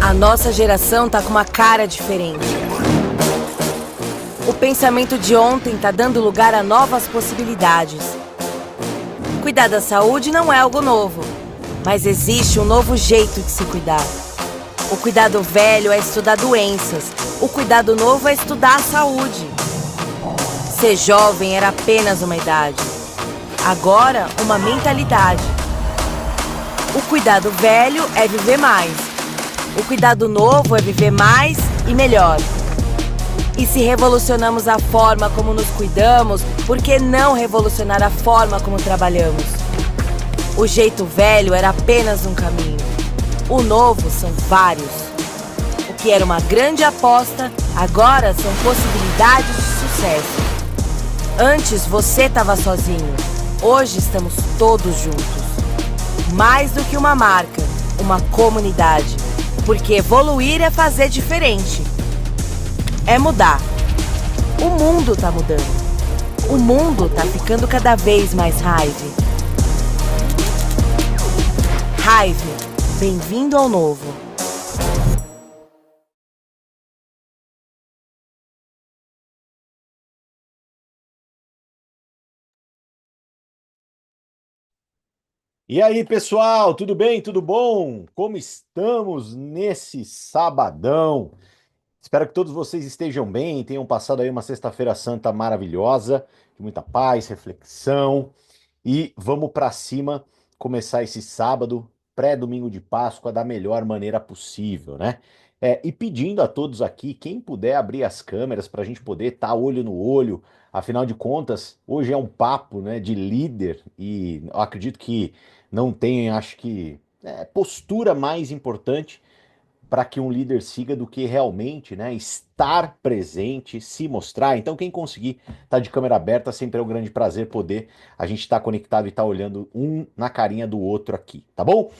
A nossa geração tá com uma cara diferente. O pensamento de ontem tá dando lugar a novas possibilidades. Cuidar da saúde não é algo novo, mas existe um novo jeito de se cuidar. O cuidado velho é estudar doenças, o cuidado novo é estudar a saúde. Ser jovem era apenas uma idade, agora uma mentalidade. O cuidado velho é viver mais, o cuidado novo é viver mais e melhor. E se revolucionamos a forma como nos cuidamos, por que não revolucionar a forma como trabalhamos? O jeito velho era apenas um caminho. O novo são vários. O que era uma grande aposta, agora são possibilidades de sucesso. Antes você estava sozinho, hoje estamos todos juntos. Mais do que uma marca, uma comunidade. Porque evoluir é fazer diferente. É mudar. O mundo tá mudando. O mundo tá ficando cada vez mais Hive. Hive, bem-vindo ao novo. E aí, pessoal, tudo bem? Tudo bom? Como estamos nesse sabadão? Espero que todos vocês estejam bem, tenham passado aí uma sexta-feira santa maravilhosa, de muita paz, reflexão. E vamos para cima começar esse sábado, pré-domingo de Páscoa, da melhor maneira possível, né? E pedindo a todos aqui, quem puder abrir as câmeras para a gente poder estar olho no olho, afinal de contas, hoje é um papo, né, de líder e eu acredito que não tem, acho que, postura mais importante para que um líder siga do que realmente, né, estar presente, se mostrar. Então, quem conseguir estar de câmera aberta, sempre é um grande prazer poder a gente estar conectado e estar olhando um na carinha do outro aqui, tá bom?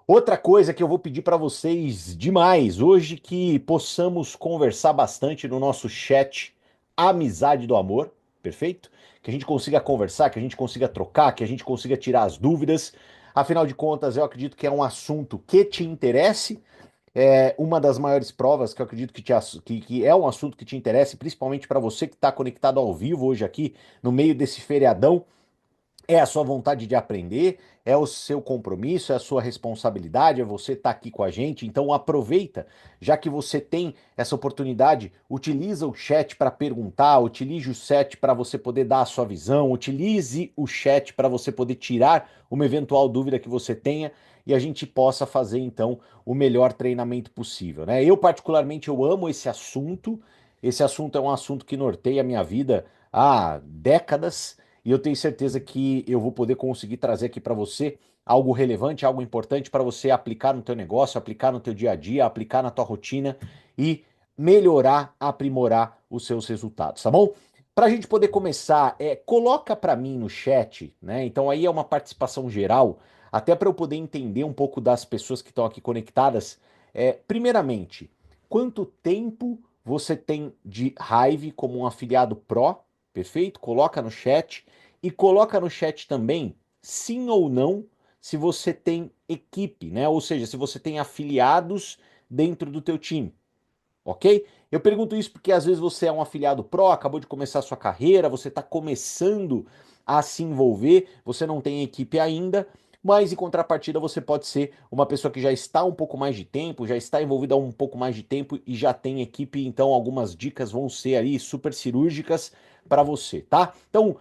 Outra coisa que eu vou pedir para vocês demais hoje que possamos conversar bastante no nosso chat Amizade do Amor, perfeito? Que a gente consiga conversar, que a gente consiga trocar, que a gente consiga tirar as dúvidas. Afinal de contas, eu acredito que é um assunto que te interesse, uma das maiores provas que eu acredito que é um assunto que te interessa, principalmente para você que está conectado ao vivo hoje aqui, no meio desse feriadão, é a sua vontade de aprender, é o seu compromisso, é a sua responsabilidade, é você estar aqui com a gente. Então aproveita, já que você tem essa oportunidade, utiliza o chat para perguntar, utilize o chat para você poder dar a sua visão, utilize o chat para você poder tirar uma eventual dúvida que você tenha e a gente possa fazer então o melhor treinamento possível, né? Eu particularmente eu amo esse assunto. Esse assunto é um assunto que norteia a minha vida há décadas. E eu tenho certeza que eu vou poder conseguir trazer aqui para você algo relevante, algo importante para você aplicar no teu negócio, aplicar no teu dia a dia, aplicar na tua rotina e melhorar, aprimorar os seus resultados, tá bom? Para a gente poder começar, coloca para mim no chat, né? Então aí é uma participação geral, até para eu poder entender um pouco das pessoas que estão aqui conectadas. Primeiramente, quanto tempo você tem de Hive como um afiliado Pro? Perfeito? Coloca no chat. E coloca no chat também, sim ou não, se você tem equipe, né? Ou seja, se você tem afiliados dentro do teu time, ok? Eu pergunto isso porque às vezes você é um afiliado pro, acabou de começar a sua carreira, você está começando a se envolver, você não tem equipe ainda, mas em contrapartida você pode ser uma pessoa que já está um pouco mais de tempo, já está envolvida há um pouco mais de tempo e já tem equipe, então algumas dicas vão ser aí super cirúrgicas para você, tá? Então,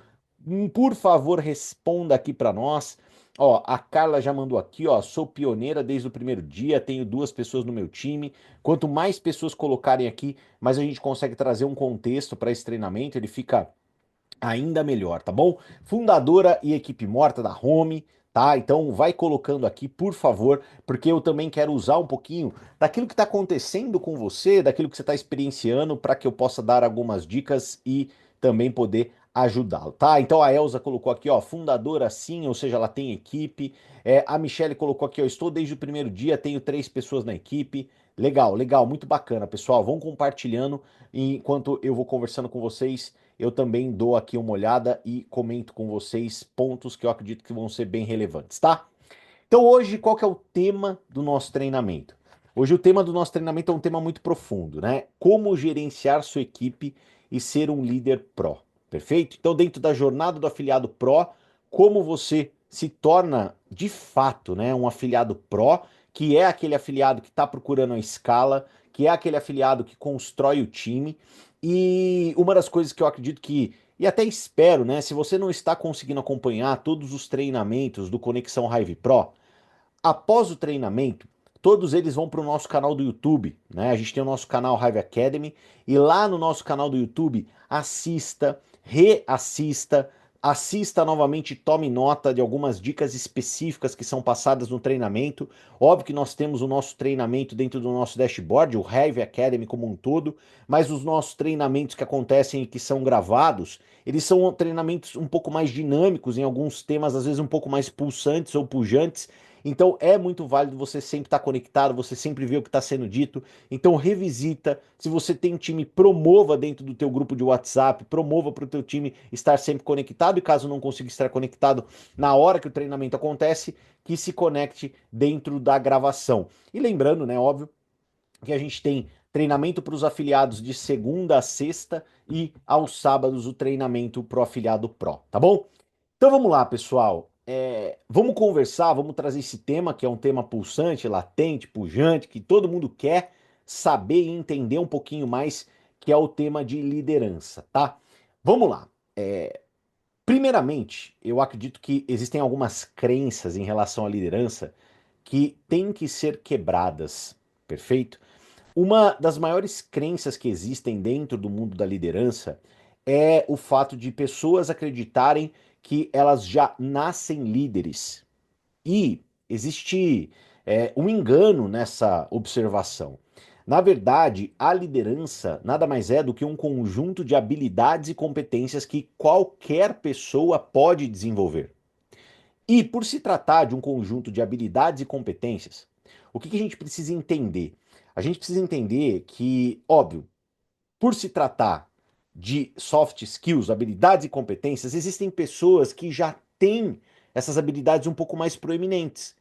por favor, responda aqui para nós. Ó, a Carla já mandou aqui, ó, sou pioneira desde o primeiro dia, tenho 2 pessoas no meu time. Quanto mais pessoas colocarem aqui, mais a gente consegue trazer um contexto para esse treinamento, ele fica ainda melhor, tá bom? Fundadora e equipe morta da Home, tá? Então vai colocando aqui, por favor, porque eu também quero usar um pouquinho daquilo que está acontecendo com você, daquilo que você está experienciando, para que eu possa dar algumas dicas e também poder ajudá-lo, tá? Então a Elza colocou aqui, ó, fundadora sim, ou seja, ela tem equipe. A Michelle colocou aqui, ó, estou desde o primeiro dia, tenho 3 pessoas na equipe. Legal, legal, muito bacana, pessoal. Vão compartilhando enquanto eu vou conversando com vocês. Eu também dou aqui uma olhada e comento com vocês pontos que eu acredito que vão ser bem relevantes, tá? Então hoje, qual que é o tema do nosso treinamento? Hoje o tema do nosso treinamento é um tema muito profundo, né? Como gerenciar sua equipe e ser um líder pró, perfeito? Então, dentro da jornada do afiliado pró, como você se torna de fato, né, um afiliado pró, que é aquele afiliado que está procurando a escala, que é aquele afiliado que constrói o time. E uma das coisas que eu acredito que, e até espero, né, se você não está conseguindo acompanhar todos os treinamentos do Conexão Hive Pro, após o treinamento, todos eles vão para o nosso canal do YouTube, né? A gente tem o nosso canal Hive Academy e lá no nosso canal do YouTube, assista, reassista, assista novamente, tome nota de algumas dicas específicas que são passadas no treinamento. Óbvio que nós temos o nosso treinamento dentro do nosso dashboard, o Hive Academy como um todo, mas os nossos treinamentos que acontecem e que são gravados, eles são treinamentos um pouco mais dinâmicos em alguns temas, às vezes um pouco mais pulsantes ou pujantes. Então é muito válido você sempre estar conectado, você sempre ver o que está sendo dito. Então revisita, se você tem um time, promova dentro do teu grupo de WhatsApp, promova para o teu time estar sempre conectado e caso não consiga estar conectado na hora que o treinamento acontece, que se conecte dentro da gravação. E lembrando, né, óbvio, que a gente tem treinamento para os afiliados de segunda a sexta e aos sábados o treinamento para o afiliado Pro, tá bom? Então vamos lá, pessoal. Vamos conversar, vamos trazer esse tema que é um tema pulsante, latente, pujante, que todo mundo quer saber e entender um pouquinho mais, que é o tema de liderança, tá? Vamos lá. Primeiramente, eu acredito que existem algumas crenças em relação à liderança que têm que ser quebradas, perfeito? Uma das maiores crenças que existem dentro do mundo da liderança é o fato de pessoas acreditarem que elas já nascem líderes. E existe um engano nessa observação. Na verdade, a liderança nada mais é do que um conjunto de habilidades e competências que qualquer pessoa pode desenvolver. E por se tratar de um conjunto de habilidades e competências, o que a gente precisa entender? A gente precisa entender que, óbvio, por se tratar de soft skills, habilidades e competências, existem pessoas que já têm essas habilidades um pouco mais proeminentes,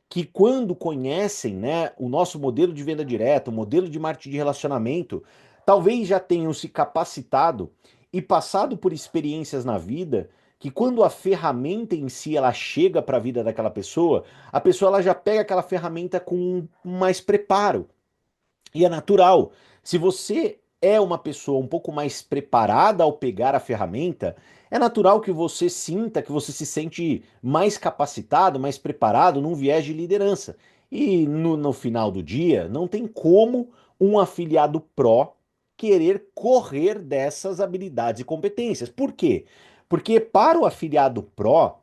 que quando conhecem, né, o nosso modelo de venda direta, o modelo de marketing de relacionamento, talvez já tenham se capacitado e passado por experiências na vida que quando a ferramenta em si ela chega para a vida daquela pessoa, a pessoa ela já pega aquela ferramenta com mais preparo. E é natural. Se você é uma pessoa um pouco mais preparada ao pegar a ferramenta, é natural que você sinta que você se sente mais capacitado, mais preparado num viés de liderança. E no final do dia, não tem como um afiliado pró querer correr dessas habilidades e competências. Por quê? Porque para o afiliado pró,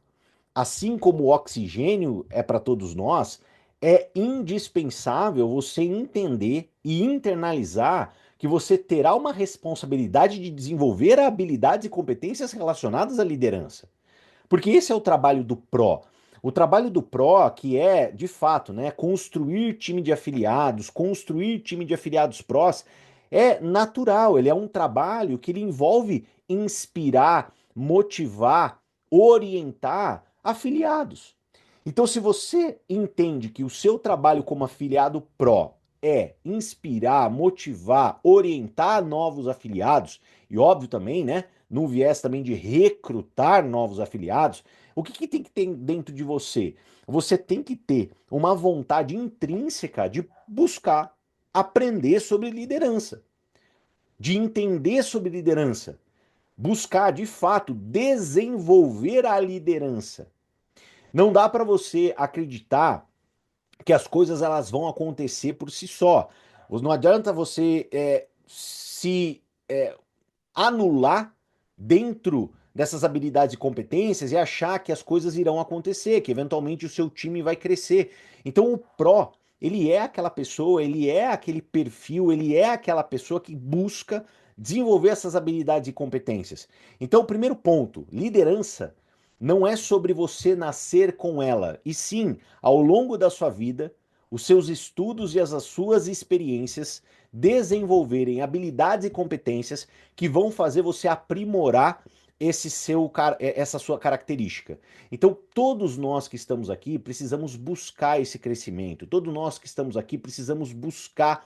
assim como o oxigênio é para todos nós, é indispensável você entender e internalizar que você terá uma responsabilidade de desenvolver habilidades e competências relacionadas à liderança. Porque esse é o trabalho do pró. O trabalho do pró, que é, de fato, né, construir time de afiliados, construir time de afiliados prós, é natural, ele é um trabalho que ele envolve inspirar, motivar, orientar afiliados. Então, se você entende que o seu trabalho como afiliado pró é inspirar, motivar, orientar novos afiliados, e óbvio também, né, num viés também de recrutar novos afiliados, o que tem que ter dentro de você? Você tem que ter uma vontade intrínseca de buscar aprender sobre liderança, de entender sobre liderança, buscar de fato desenvolver a liderança. Não dá para você acreditar que as coisas elas vão acontecer por si só. Não adianta você se anular dentro dessas habilidades e competências e achar que as coisas irão acontecer, que eventualmente o seu time vai crescer. Então o pró, ele é aquela pessoa, ele é aquele perfil, ele é aquela pessoa que busca desenvolver essas habilidades e competências. Então o primeiro ponto, liderança não é sobre você nascer com ela, e sim, ao longo da sua vida, os seus estudos e as suas experiências desenvolverem habilidades e competências que vão fazer você aprimorar essa sua característica. Então, todos nós que estamos aqui precisamos buscar esse crescimento. Todos nós que estamos aqui precisamos buscar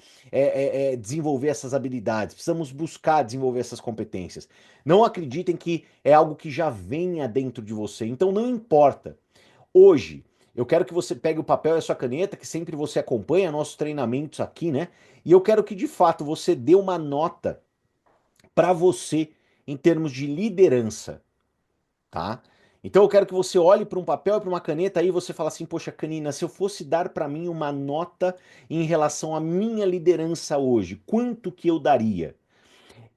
desenvolver essas habilidades. Precisamos buscar desenvolver essas competências. Não acreditem que é algo que já venha dentro de você. Então, não importa. Hoje, eu quero que você pegue o papel e a sua caneta, que sempre você acompanha nossos treinamentos aqui, né? E eu quero que de fato você dê uma nota para você em termos de liderança, tá? Então eu quero que você olhe para um papel e para uma caneta aí e você fala assim, poxa, Canina, se eu fosse dar para mim uma nota em relação à minha liderança hoje, quanto que eu daria?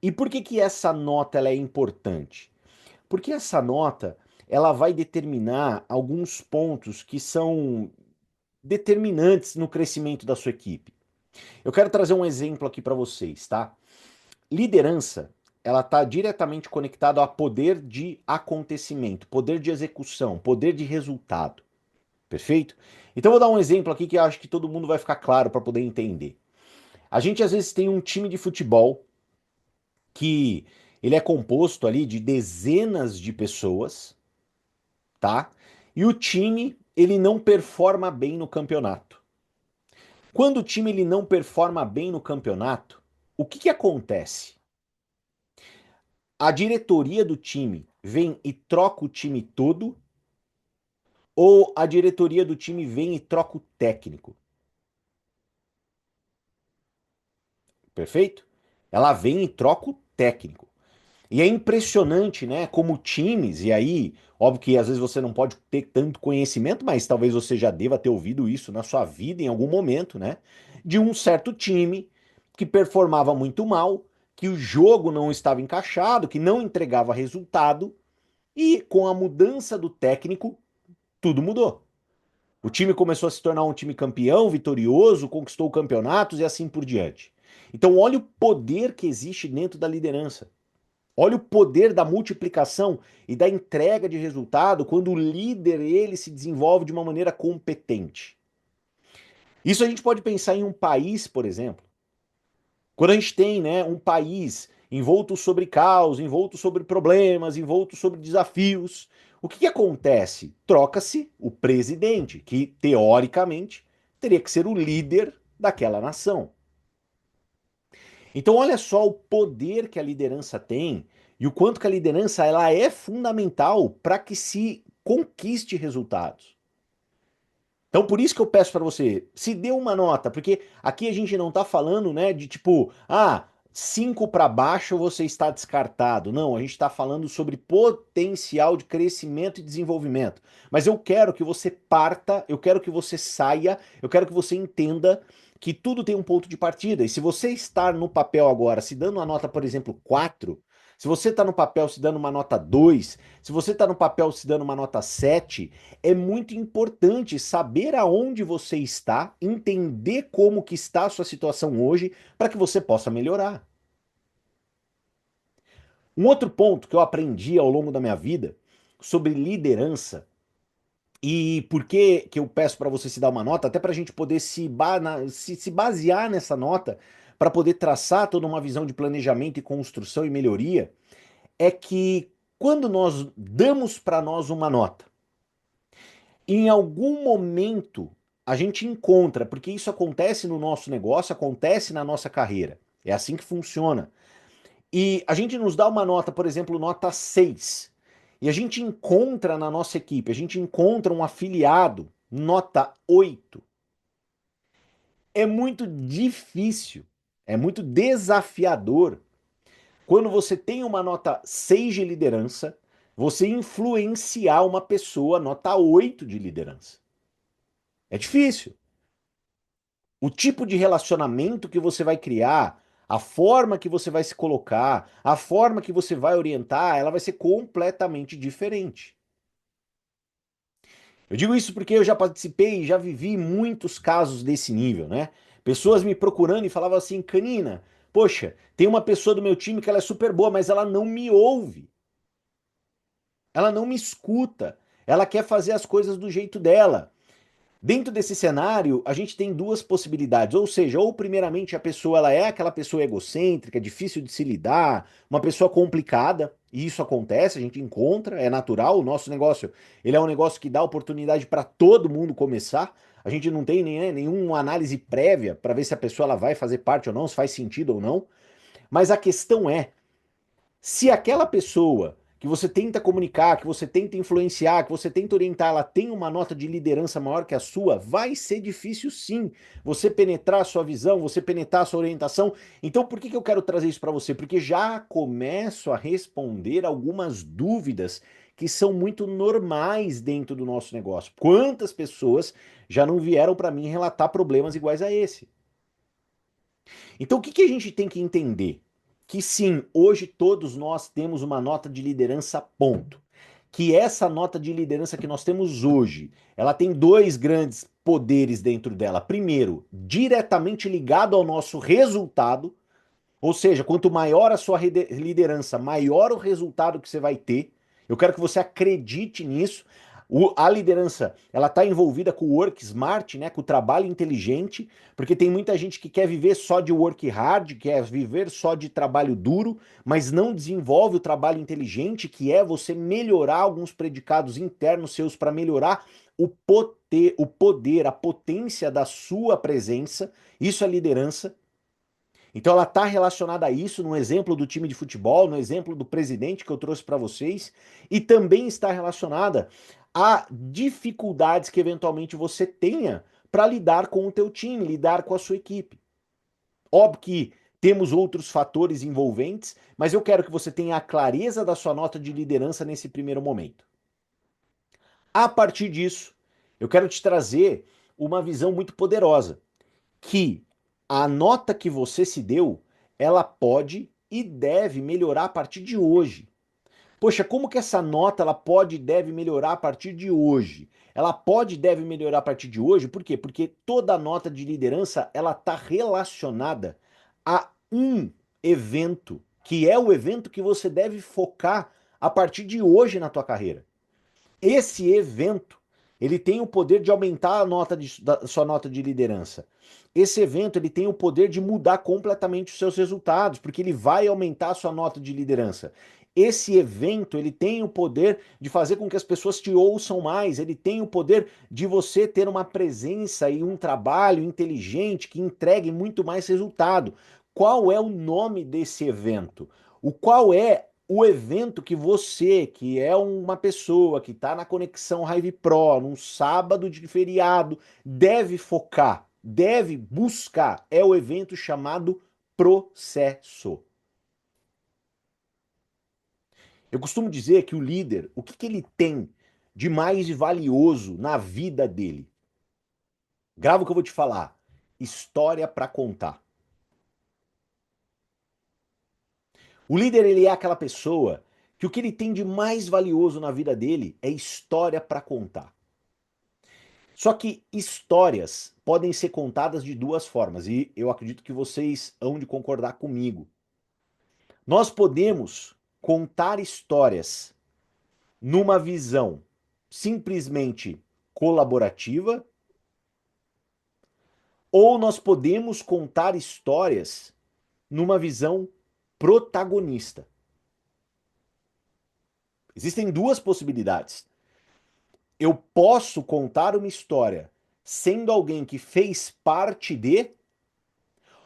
E por que que essa nota ela é importante? Porque essa nota ela vai determinar alguns pontos que são determinantes no crescimento da sua equipe. Eu quero trazer um exemplo aqui para vocês, tá? Liderança, ela está diretamente conectada a poder de acontecimento, poder de execução, poder de resultado. Perfeito? Então eu vou dar um exemplo aqui que eu acho que todo mundo vai ficar claro para poder entender. A gente às vezes tem um time de futebol que ele é composto ali de dezenas de pessoas, tá? E o time, ele não performa bem no campeonato. Quando o time ele não performa bem no campeonato, o que que acontece? A diretoria do time vem e troca o time todo, ou a diretoria do time vem e troca o técnico? Perfeito? Ela vem e troca o técnico. E é impressionante, né, como times, e aí, óbvio que às vezes você não pode ter tanto conhecimento, mas talvez você já deva ter ouvido isso na sua vida em algum momento, né, de um certo time que performava muito mal, que o jogo não estava encaixado, que não entregava resultado, e com a mudança do técnico, tudo mudou. O time começou a se tornar um time campeão, vitorioso, conquistou campeonatos e assim por diante. Então, olha o poder que existe dentro da liderança. Olha o poder da multiplicação e da entrega de resultado quando o líder ele se desenvolve de uma maneira competente. Isso a gente pode pensar em um país, por exemplo. Quando a gente tem, né, um país envolto sobre caos, envolto sobre problemas, envolto sobre desafios, o que que acontece? Troca-se o presidente, que teoricamente teria que ser o líder daquela nação. Então olha só o poder que a liderança tem e o quanto que a liderança ela é fundamental para que se conquiste resultados. Então, por isso que eu peço para você, se dê uma nota, porque aqui a gente não tá falando, né, de tipo, 5 para baixo você está descartado. Não, a gente está falando sobre potencial de crescimento e desenvolvimento. Mas eu quero que você parta, eu quero que você saia, eu quero que você entenda que tudo tem um ponto de partida. E se você estar no papel agora, se dando uma nota, por exemplo, 4, se você está no papel se dando uma nota 2, se você está no papel se dando uma nota 7, é muito importante saber aonde você está, entender como que está a sua situação hoje, para que você possa melhorar. Um outro ponto que eu aprendi ao longo da minha vida sobre liderança e por que eu peço para você se dar uma nota, até para a gente poder se basear nessa nota, para poder traçar toda uma visão de planejamento e construção e melhoria, é que quando nós damos para nós uma nota, em algum momento a gente encontra, porque isso acontece no nosso negócio, acontece na nossa carreira. É assim que funciona. E a gente nos dá uma nota, por exemplo, nota 6. E a gente encontra na nossa equipe, a gente encontra um afiliado, nota 8. É muito difícil, é muito desafiador quando você tem uma nota 6 de liderança, você influenciar uma pessoa nota 8 de liderança. É difícil. O tipo de relacionamento que você vai criar, a forma que você vai se colocar, a forma que você vai orientar, ela vai ser completamente diferente. Eu digo isso porque eu já participei e já vivi muitos casos desse nível, né? Pessoas me procurando e falavam assim, Canina, poxa, tem uma pessoa do meu time que ela é super boa, mas ela não me ouve. Ela não me escuta. Ela quer fazer as coisas do jeito dela. Dentro desse cenário, a gente tem duas possibilidades, ou seja, ou primeiramente a pessoa ela é aquela pessoa egocêntrica, difícil de se lidar, uma pessoa complicada, e isso acontece, a gente encontra, é natural, o nosso negócio, ele é um negócio que dá oportunidade para todo mundo começar, a gente não tem nenhuma análise prévia para ver se a pessoa ela vai fazer parte ou não, se faz sentido ou não, mas a questão é, se aquela pessoa que você tenta comunicar, que você tenta influenciar, que você tenta orientar, ela tem uma nota de liderança maior que a sua, vai ser difícil sim você penetrar a sua visão, você penetrar a sua orientação. Então por que que eu quero trazer isso para você? Porque já começo a responder algumas dúvidas que são muito normais dentro do nosso negócio. Quantas pessoas já não vieram para mim relatar problemas iguais a esse? Então, o que que a gente tem que entender? Que sim, hoje todos nós temos uma nota de liderança, ponto. Que essa nota de liderança que nós temos hoje, ela tem dois grandes poderes dentro dela. Primeiro, diretamente ligado ao nosso resultado, ou seja, quanto maior a sua liderança, maior o resultado que você vai ter. Eu quero que você acredite nisso. A liderança, ela está envolvida com o work smart, né, com o trabalho inteligente, porque tem muita gente que quer viver só de work hard, quer viver só de trabalho duro, mas não desenvolve o trabalho inteligente, que é você melhorar alguns predicados internos seus para melhorar o poder, a potência da sua presença. Isso é liderança. Então ela está relacionada a isso, no exemplo do time de futebol, no exemplo do presidente que eu trouxe para vocês, e também está relacionada a dificuldades que eventualmente você tenha para lidar com o teu time, lidar com a sua equipe. Óbvio que temos outros fatores envolventes, mas eu quero que você tenha a clareza da sua nota de liderança nesse primeiro momento. A partir disso, eu quero te trazer uma visão muito poderosa, que a nota que você se deu, ela pode e deve melhorar a partir de hoje. Poxa, como que essa nota ela pode e deve melhorar a partir de hoje? Ela pode e deve melhorar a partir de hoje, por quê? Porque toda nota de liderança ela está relacionada a um evento, que é o evento que você deve focar a partir de hoje na tua carreira. Esse evento, ele tem o poder de aumentar da sua nota de liderança. Esse evento, ele tem o poder de mudar completamente os seus resultados, porque ele vai aumentar a sua nota de liderança. Esse evento, ele tem o poder de fazer com que as pessoas te ouçam mais, ele tem o poder de você ter uma presença e um trabalho inteligente que entregue muito mais resultado. Qual é o nome desse evento? Qual é o evento que você, que é uma pessoa que está na conexão Hive Pro, num sábado de feriado, deve focar, deve buscar, é o evento chamado processo. Eu costumo dizer que o líder, o que ele tem de mais valioso na vida dele? Grava o que eu vou te falar. História para contar. O líder, ele é aquela pessoa que o que ele tem de mais valioso na vida dele é história para contar. Só que histórias podem ser contadas de duas formas, e eu acredito que vocês hão de concordar comigo. Nós podemos contar histórias numa visão simplesmente colaborativa, ou nós podemos contar histórias numa visão protagonista. Existem duas possibilidades. Eu posso contar uma história sendo alguém que fez parte de,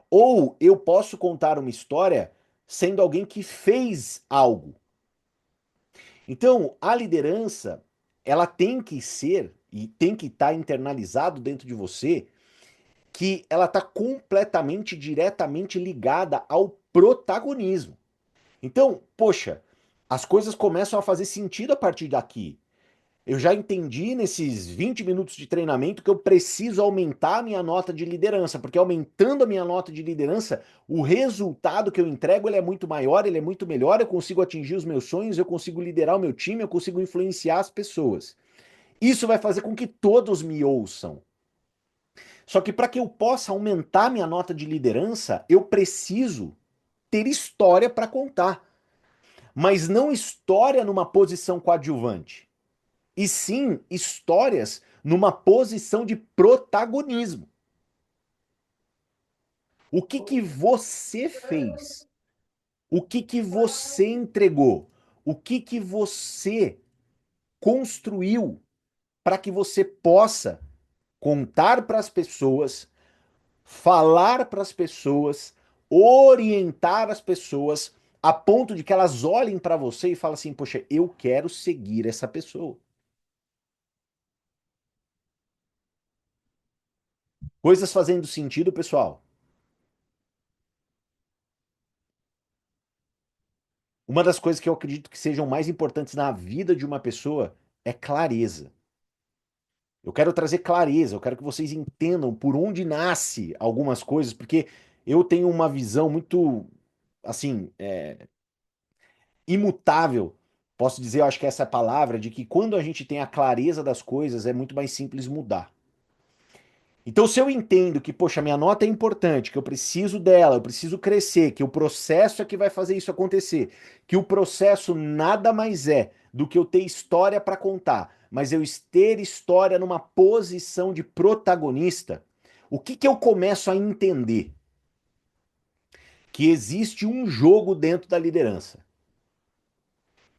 ou eu posso contar uma história sendo alguém que fez algo. Então, a liderança, ela tem que ser e tem que estar internalizado dentro de você que ela está completamente, diretamente ligada ao protagonismo. Então, poxa, as coisas começam a fazer sentido a partir daqui. Eu já entendi nesses 20 minutos de treinamento que eu preciso aumentar a minha nota de liderança, porque aumentando a minha nota de liderança, o resultado que eu entrego ele é muito maior, ele é muito melhor, eu consigo atingir os meus sonhos, eu consigo liderar o meu time, eu consigo influenciar as pessoas. Isso vai fazer com que todos me ouçam. Só que para que eu possa aumentar minha nota de liderança, eu preciso ter história para contar. Mas não história numa posição coadjuvante, e sim histórias numa posição de protagonismo. O que que você fez? O que que você entregou? O que que você construiu para que você possa contar para as pessoas, falar para as pessoas, orientar as pessoas a ponto de que elas olhem para você e falem assim: "Poxa, eu quero seguir essa pessoa". Coisas fazendo sentido, pessoal. Uma das coisas que eu acredito que sejam mais importantes na vida de uma pessoa é clareza. Eu quero trazer clareza, eu quero que vocês entendam por onde nasce algumas coisas, porque eu tenho uma visão muito, assim, imutável. Posso dizer, eu acho que essa é a palavra, de que quando a gente tem a clareza das coisas, é muito mais simples mudar. Então, se eu entendo que, poxa, minha nota é importante, que eu preciso dela, eu preciso crescer, que o processo é que vai fazer isso acontecer, que o processo nada mais é do que eu ter história para contar, mas eu ter história numa posição de protagonista, o que que eu começo a entender? Que existe um jogo dentro da liderança,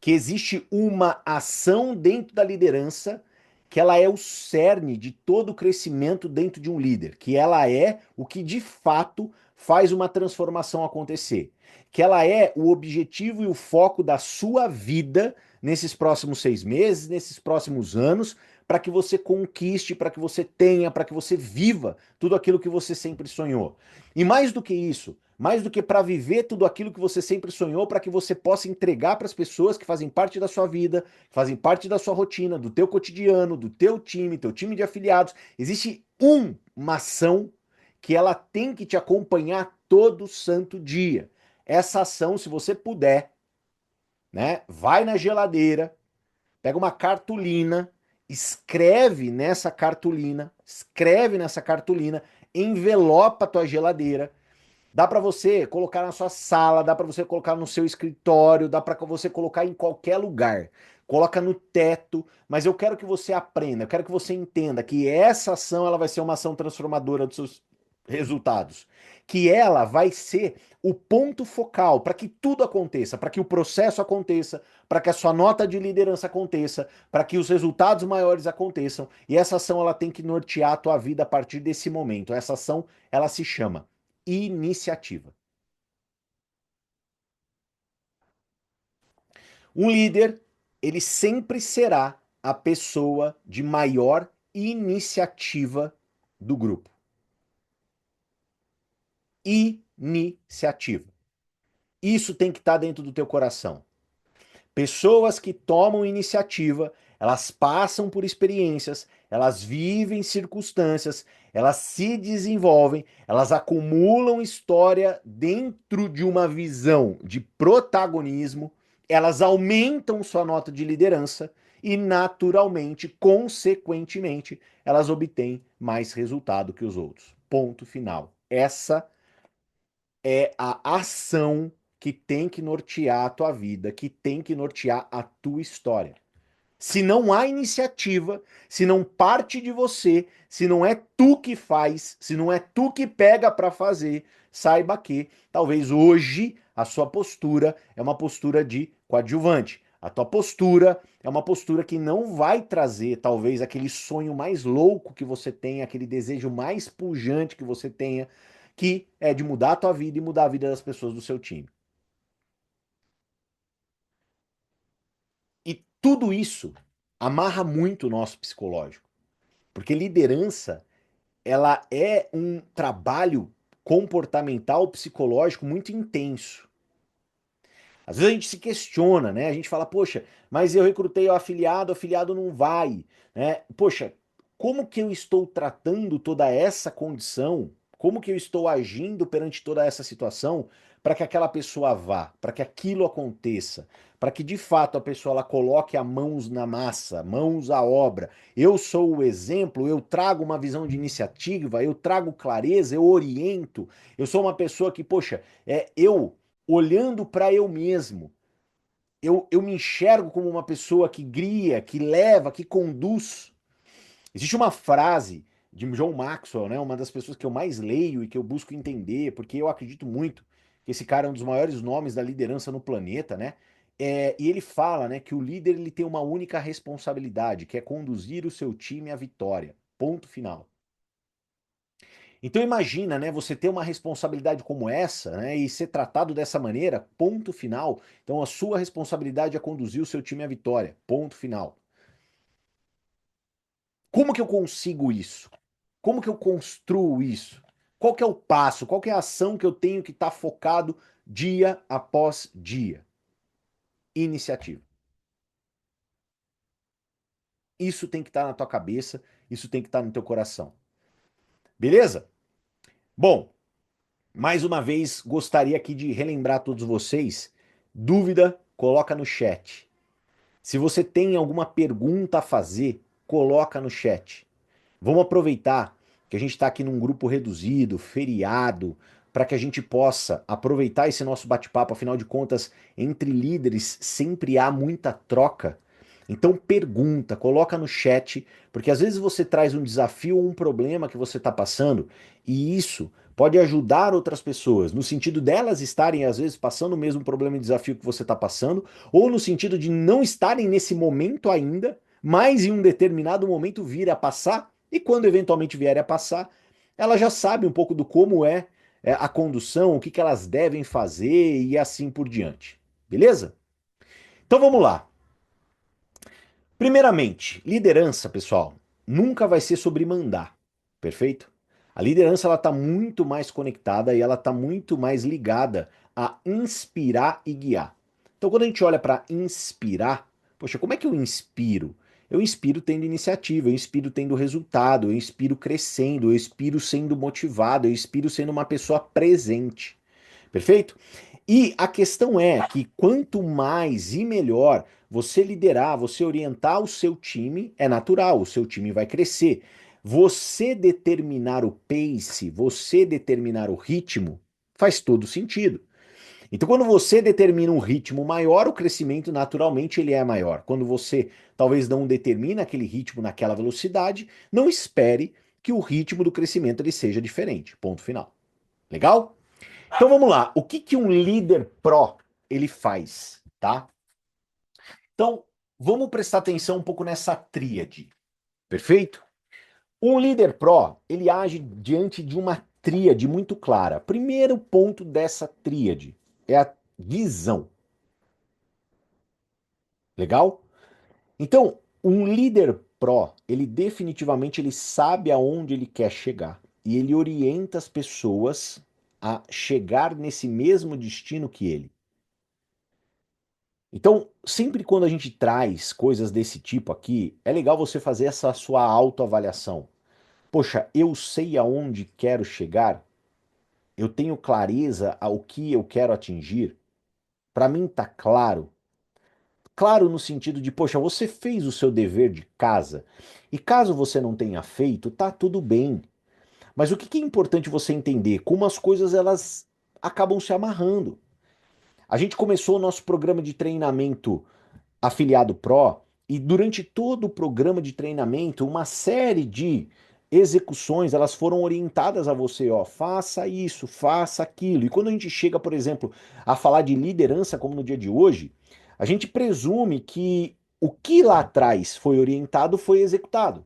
que existe uma ação dentro da liderança que ela é o cerne de todo o crescimento dentro de um líder, que ela é o que de fato faz uma transformação acontecer, que ela é o objetivo e o foco da sua vida nesses próximos 6 meses, nesses próximos anos, para que você conquiste, para que você tenha, para que você viva tudo aquilo que você sempre sonhou. E mais do que isso, mais do que para viver tudo aquilo que você sempre sonhou, para que você possa entregar para as pessoas que fazem parte da sua vida, que fazem parte da sua rotina, do teu cotidiano, do teu time de afiliados. Existe uma ação que ela tem que te acompanhar todo santo dia. Essa ação, se você puder, né, vai na geladeira, pega uma cartolina, escreve nessa cartolina, envelopa a tua geladeira. Dá para você colocar na sua sala, dá para você colocar no seu escritório, dá para você colocar em qualquer lugar. Coloca no teto, mas eu quero que você aprenda, eu quero que você entenda que essa ação ela vai ser uma ação transformadora dos seus resultados, que ela vai ser o ponto focal para que tudo aconteça, para que o processo aconteça, para que a sua nota de liderança aconteça, para que os resultados maiores aconteçam. E essa ação ela tem que nortear a tua vida a partir desse momento. Essa ação ela se chama iniciativa. Um líder, ele sempre será a pessoa de maior iniciativa do grupo. Iniciativa. Isso tem que estar dentro do teu coração. Pessoas que tomam iniciativa, elas passam por experiências, elas vivem circunstâncias, elas se desenvolvem, elas acumulam história dentro de uma visão de protagonismo, elas aumentam sua nota de liderança e, naturalmente, consequentemente, elas obtêm mais resultado que os outros. Ponto final. Essa é a ação que tem que nortear a tua vida, que tem que nortear a tua história. Se não há iniciativa, se não parte de você, se não é tu que faz, se não é tu que pega para fazer, saiba que talvez hoje a sua postura é uma postura de coadjuvante. A tua postura é uma postura que não vai trazer talvez aquele sonho mais louco que você tenha, aquele desejo mais pujante que você tenha, que é de mudar a tua vida e mudar a vida das pessoas do seu time. E tudo isso amarra muito o nosso psicológico, porque liderança, ela é um trabalho comportamental, psicológico muito intenso. Às vezes a gente se questiona, né? A gente fala, poxa, mas eu recrutei o afiliado não vai, né? Poxa, como que eu estou tratando toda essa condição? Como que eu estou agindo perante toda essa situação para que aquela pessoa vá, para que aquilo aconteça, para que de fato a pessoa ela coloque as mãos na massa, mãos à obra. Eu sou o exemplo, eu trago uma visão de iniciativa, eu trago clareza, eu oriento. Eu sou uma pessoa que, poxa, eu olhando para eu mesmo, eu me enxergo como uma pessoa que guia, que leva, que conduz. Existe uma frase de John Maxwell, né, uma das pessoas que eu mais leio e que eu busco entender, porque eu acredito muito que esse cara é um dos maiores nomes da liderança no planeta, né? E ele fala, né, que o líder ele tem uma única responsabilidade, que é conduzir o seu time à vitória. Ponto final. Então imagina, né, você ter uma responsabilidade como essa, né, e ser tratado dessa maneira, ponto final. Então a sua responsabilidade é conduzir o seu time à vitória, ponto final. Como que eu consigo isso? Como que eu construo isso? Qual que é o passo? Qual que é a ação que eu tenho que estar focado dia após dia? Iniciativa. Isso tem que estar na tua cabeça, isso tem que estar no teu coração. Beleza? Bom, mais uma vez gostaria aqui de relembrar a todos vocês. Dúvida, coloca no chat. Se você tem alguma pergunta a fazer, coloca no chat. Vamos aproveitar que a gente está aqui num grupo reduzido, feriado, para que a gente possa aproveitar esse nosso bate-papo. Afinal de contas, entre líderes sempre há muita troca. Então pergunta, coloca no chat, porque às vezes você traz um desafio ou um problema que você está passando, e isso pode ajudar outras pessoas, no sentido delas estarem às vezes passando o mesmo problema e desafio que você está passando, ou no sentido de não estarem nesse momento ainda, mas em um determinado momento vir a passar, e quando eventualmente vier a passar, ela já sabe um pouco do como é a condução, o que que elas devem fazer e assim por diante. Beleza? Então vamos lá. Primeiramente, liderança, pessoal, nunca vai ser sobre mandar, perfeito? A liderança ela está muito mais conectada e ela está muito mais ligada a inspirar e guiar. Então, quando a gente olha para inspirar, poxa, como é que eu inspiro? Eu inspiro tendo iniciativa, eu inspiro tendo resultado, eu inspiro crescendo, eu inspiro sendo motivado, eu inspiro sendo uma pessoa presente. Perfeito? E a questão é que quanto mais e melhor você liderar, você orientar o seu time, é natural, o seu time vai crescer. Você determinar o pace, você determinar o ritmo, faz todo sentido. Então, quando você determina um ritmo maior, o crescimento naturalmente ele é maior. Quando você talvez não determina aquele ritmo naquela velocidade, não espere que o ritmo do crescimento ele seja diferente. Ponto final. Legal? Então vamos lá. O que que um líder pró ele faz, tá? Então, vamos prestar atenção um pouco nessa tríade. Perfeito? Um líder pró, ele age diante de uma tríade muito clara. Primeiro ponto dessa tríade é a visão. Legal? Então, um líder pró, ele definitivamente ele sabe aonde ele quer chegar e ele orienta as pessoas a chegar nesse mesmo destino que ele. Então, sempre quando a gente traz coisas desse tipo aqui, é legal você fazer essa sua autoavaliação. Poxa, eu sei aonde quero chegar? Eu tenho clareza ao que eu quero atingir? Para mim tá claro? Claro no sentido de, poxa, você fez o seu dever de casa. E caso você não tenha feito, tá tudo bem. Mas o que que é importante você entender? Como as coisas elas acabam se amarrando. A gente começou o nosso programa de treinamento afiliado Pro, e durante todo o programa de treinamento, uma série de execuções, elas foram orientadas a você, ó, faça isso, faça aquilo. E quando a gente chega, por exemplo, a falar de liderança, como no dia de hoje, a gente presume que o que lá atrás foi orientado foi executado.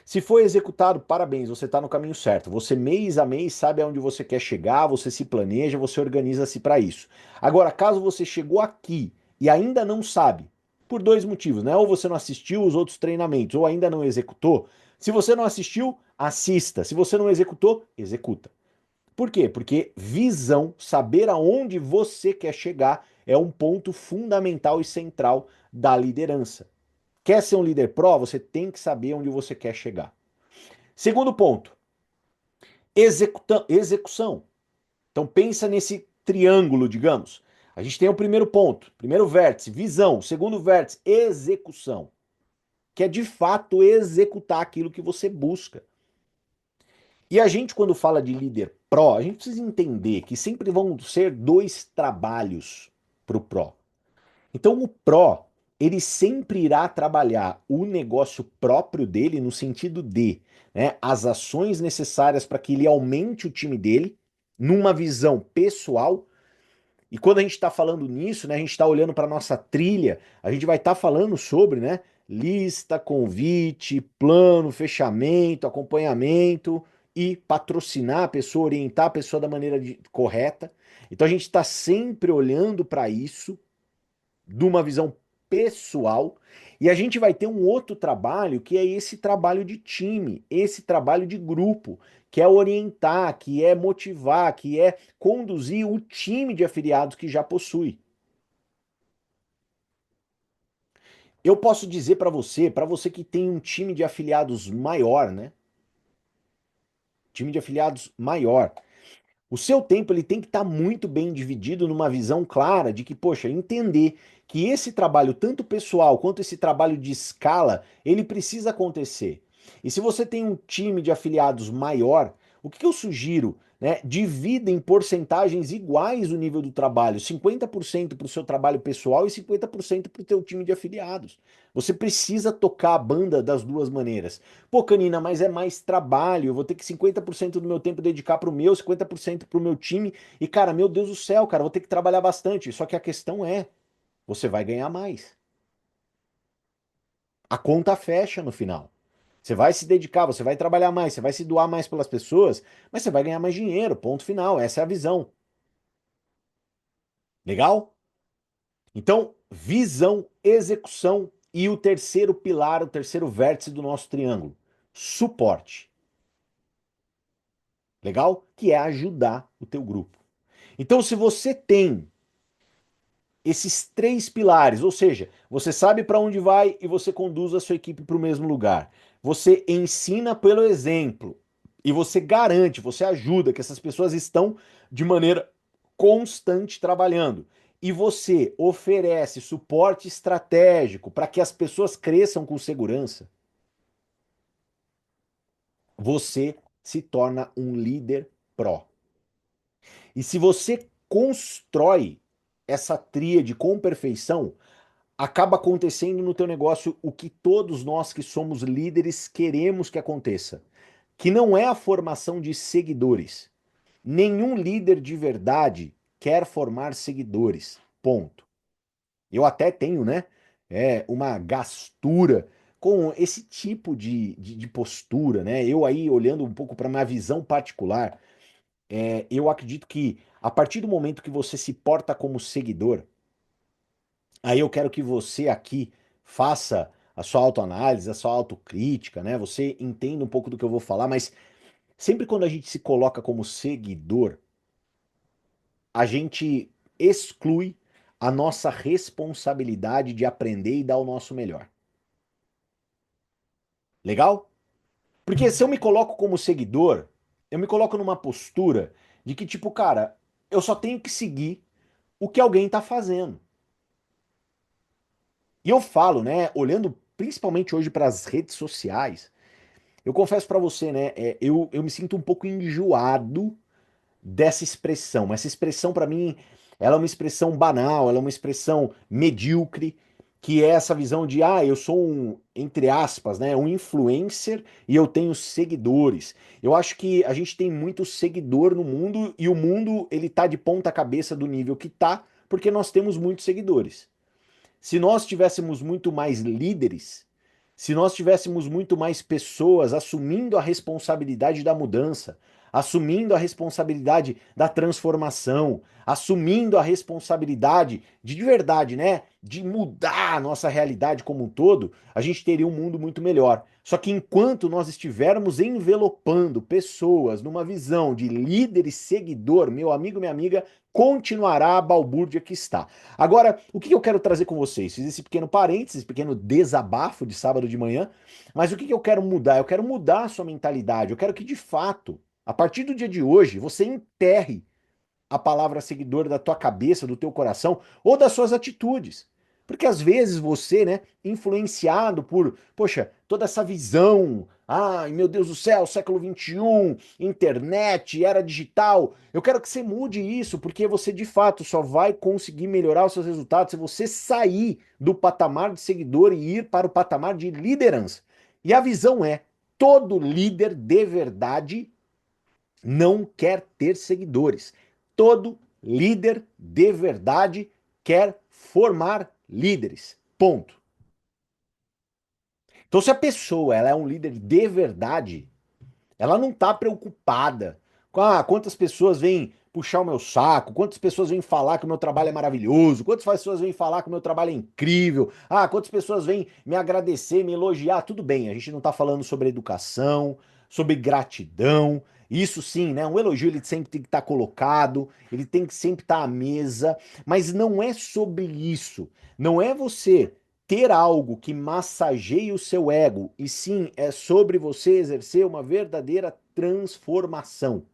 Se foi executado, parabéns, você está no caminho certo. Você mês a mês sabe aonde você quer chegar, você se planeja, você organiza-se para isso. Agora, caso você chegou aqui e ainda não sabe, por dois motivos, né? Ou você não assistiu os outros treinamentos, ou ainda não executou. Se você não assistiu, assista. Se você não executou, executa. Por quê? Porque visão, saber aonde você quer chegar, é um ponto fundamental e central da liderança. Quer ser um líder pró? Você tem que saber onde você quer chegar. Segundo ponto, execução. Então pensa nesse triângulo, digamos. A gente tem o primeiro ponto, primeiro vértice, visão. Segundo vértice, execução. Que é de fato executar aquilo que você busca. E a gente, quando fala de líder pró, a gente precisa entender que sempre vão ser dois trabalhos para o pró. Então o pró, ele sempre irá trabalhar o negócio próprio dele no sentido de, né, as ações necessárias para que ele aumente o time dele, numa visão pessoal. E quando a gente está falando nisso, né, a gente está olhando para nossa trilha, a gente vai estar falando sobre, né, lista, convite, plano, fechamento, acompanhamento e patrocinar a pessoa, orientar a pessoa da maneira correta. Então a gente está sempre olhando para isso de uma visão pessoal, e a gente vai ter um outro trabalho que é esse trabalho de time, esse trabalho de grupo, que é orientar, que é motivar, que é conduzir o time de afiliados que já possui. Eu posso dizer para você que tem um time de afiliados maior, né? Time de afiliados maior. O seu tempo ele tem que estar muito bem dividido numa visão clara de que, poxa, entender que esse trabalho, tanto pessoal quanto esse trabalho de escala, ele precisa acontecer. E se você tem um time de afiliados maior, o que eu sugiro? Né? Divida em porcentagens iguais o nível do trabalho, 50% para o seu trabalho pessoal e 50% para o teu time de afiliados. Você precisa tocar a banda das duas maneiras. Pô, Canina, mas é mais trabalho, eu vou ter que 50% do meu tempo dedicar para o meu, 50% para o meu time. E, cara, meu Deus do céu, cara, eu vou ter que trabalhar bastante. Só que a questão é, você vai ganhar mais. A conta fecha no final. Você vai se dedicar, você vai trabalhar mais, você vai se doar mais pelas pessoas, mas você vai ganhar mais dinheiro, ponto final. Essa é a visão. Legal? Então, visão, execução e o terceiro pilar, o terceiro vértice do nosso triângulo, suporte. Legal? Que é ajudar o teu grupo. Então, se você tem esses três pilares, ou seja, você sabe para onde vai e você conduz a sua equipe para o mesmo lugar. Você ensina pelo exemplo e você garante, você ajuda que essas pessoas estão de maneira constante trabalhando. E você oferece suporte estratégico para que as pessoas cresçam com segurança. Você se torna um líder pró. E se você constrói essa tríade com perfeição, acaba acontecendo no teu negócio o que todos nós que somos líderes queremos que aconteça, que não é a formação de seguidores. Nenhum líder de verdade quer formar seguidores. Ponto. Eu até tenho, né, uma gastura com esse tipo de postura, né? Eu aí olhando um pouco para minha visão particular, eu acredito que a partir do momento que você se porta como seguidor, aí eu quero que você aqui faça a sua autoanálise, a sua autocrítica, né? Você entenda um pouco do que eu vou falar, mas sempre quando a gente se coloca como seguidor, a gente exclui a nossa responsabilidade de aprender e dar o nosso melhor. Legal? Porque se eu me coloco como seguidor, eu me coloco numa postura de que, tipo, cara, eu só tenho que seguir o que alguém tá fazendo. E eu falo, né, olhando principalmente hoje para as redes sociais, eu confesso para você, né, eu me sinto um pouco enjoado dessa expressão. Essa expressão, para mim, ela é uma expressão banal, ela é uma expressão medíocre, que é essa visão de, eu sou um, entre aspas, né, um influencer e eu tenho seguidores. Eu acho que a gente tem muito seguidor no mundo e o mundo, ele tá de ponta cabeça do nível que tá, porque nós temos muitos seguidores. Se nós tivéssemos muito mais líderes, se nós tivéssemos muito mais pessoas assumindo a responsabilidade da mudança, assumindo a responsabilidade da transformação, assumindo a responsabilidade de verdade, né, de mudar a nossa realidade como um todo, a gente teria um mundo muito melhor. Só que enquanto nós estivermos envelopando pessoas numa visão de líder e seguidor, meu amigo, minha amiga, continuará a balbúrdia que está. Agora, o que eu quero trazer com vocês? Fiz esse pequeno parênteses, esse pequeno desabafo de sábado de manhã, mas o que eu quero mudar? Eu quero mudar a sua mentalidade. Eu quero que, de fato, a partir do dia de hoje, você enterre a palavra seguidor da tua cabeça, do teu coração ou das suas atitudes. Porque às vezes você, né, influenciado por, poxa, toda essa visão, ai meu Deus do céu, século XXI, internet, era digital, eu quero que você mude isso, porque você de fato só vai conseguir melhorar os seus resultados se você sair do patamar de seguidor e ir para o patamar de liderança. E a visão é: todo líder de verdade não quer ter seguidores. Todo líder de verdade quer formar líderes. Ponto. Então, se a pessoa ela é um líder de verdade, ela não está preocupada com quantas pessoas vêm puxar o meu saco, quantas pessoas vêm falar que o meu trabalho é maravilhoso, quantas pessoas vêm falar que o meu trabalho é incrível, quantas pessoas vêm me agradecer, me elogiar. Tudo bem, a gente não está falando sobre educação, sobre gratidão. Isso sim, né? Um elogio ele sempre tem que estar colocado, ele tem que sempre estar à mesa, mas não é sobre isso. Não é você ter algo que massageie o seu ego, e sim é sobre você exercer uma verdadeira transformação.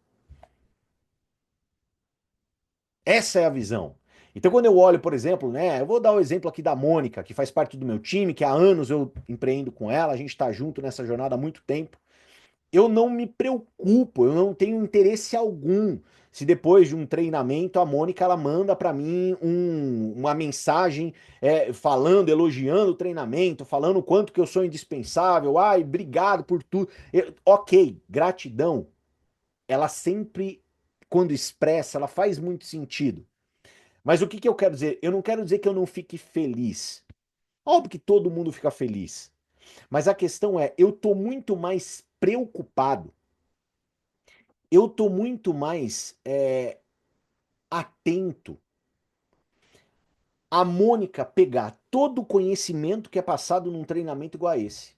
Essa é a visão. Então, quando eu olho, por exemplo, né, eu vou dar o exemplo aqui da Mônica, que faz parte do meu time, que há anos eu empreendo com ela, a gente está junto nessa jornada há muito tempo. Eu não me preocupo, eu não tenho interesse algum se depois de um treinamento a Mônica ela manda para mim uma mensagem falando, elogiando o treinamento, falando o quanto que eu sou indispensável, ai, obrigado por tudo. Ok, gratidão, ela sempre, quando expressa, ela faz muito sentido. Mas o que que eu quero dizer? Eu não quero dizer que eu não fique feliz. Óbvio que todo mundo fica feliz. Mas a questão é, eu tô muito mais preocupado, eu tô muito mais atento a Mônica pegar todo o conhecimento que é passado num treinamento igual a esse,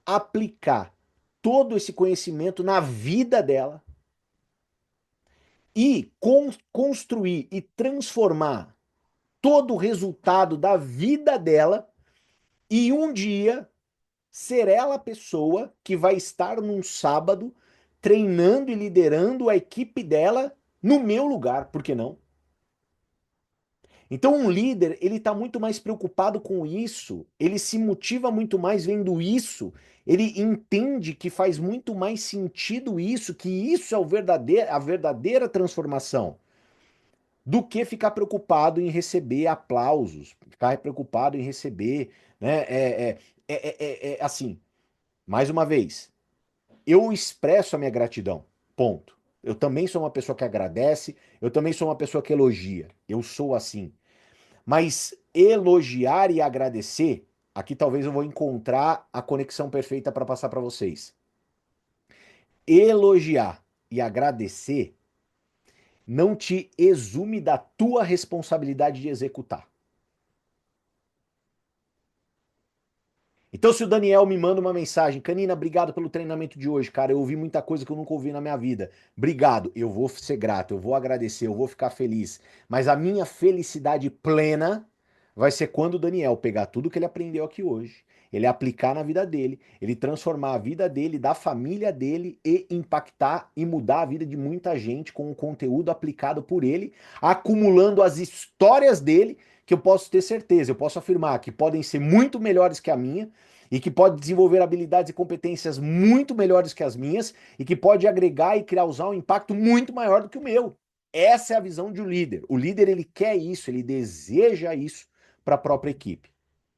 aplicar todo esse conhecimento na vida dela e construir e transformar todo o resultado da vida dela e um dia ser ela a pessoa que vai estar num sábado treinando e liderando a equipe dela no meu lugar, por que não? Então um líder, ele está muito mais preocupado com isso, ele se motiva muito mais vendo isso, ele entende que faz muito mais sentido isso, que isso é a verdadeira transformação, do que ficar preocupado em receber aplausos, ficar preocupado em receber, né, assim, mais uma vez, eu expresso a minha gratidão, ponto. Eu também sou uma pessoa que agradece, eu também sou uma pessoa que elogia, eu sou assim. Mas elogiar e agradecer, aqui talvez eu vou encontrar a conexão perfeita para passar para vocês. Elogiar e agradecer não te exume da tua responsabilidade de executar. Então, se o Daniel me manda uma mensagem, Canina, obrigado pelo treinamento de hoje, cara, eu ouvi muita coisa que eu nunca ouvi na minha vida. Obrigado, eu vou ser grato, eu vou agradecer, eu vou ficar feliz. Mas a minha felicidade plena vai ser quando o Daniel pegar tudo que ele aprendeu aqui hoje, ele aplicar na vida dele, ele transformar a vida dele, da família dele e impactar e mudar a vida de muita gente com o conteúdo aplicado por ele, acumulando as histórias dele que eu posso ter certeza, eu posso afirmar que podem ser muito melhores que a minha e que pode desenvolver habilidades e competências muito melhores que as minhas e que pode agregar e causar um impacto muito maior do que o meu. Essa é a visão de um líder. O líder ele quer isso, ele deseja isso para a própria equipe.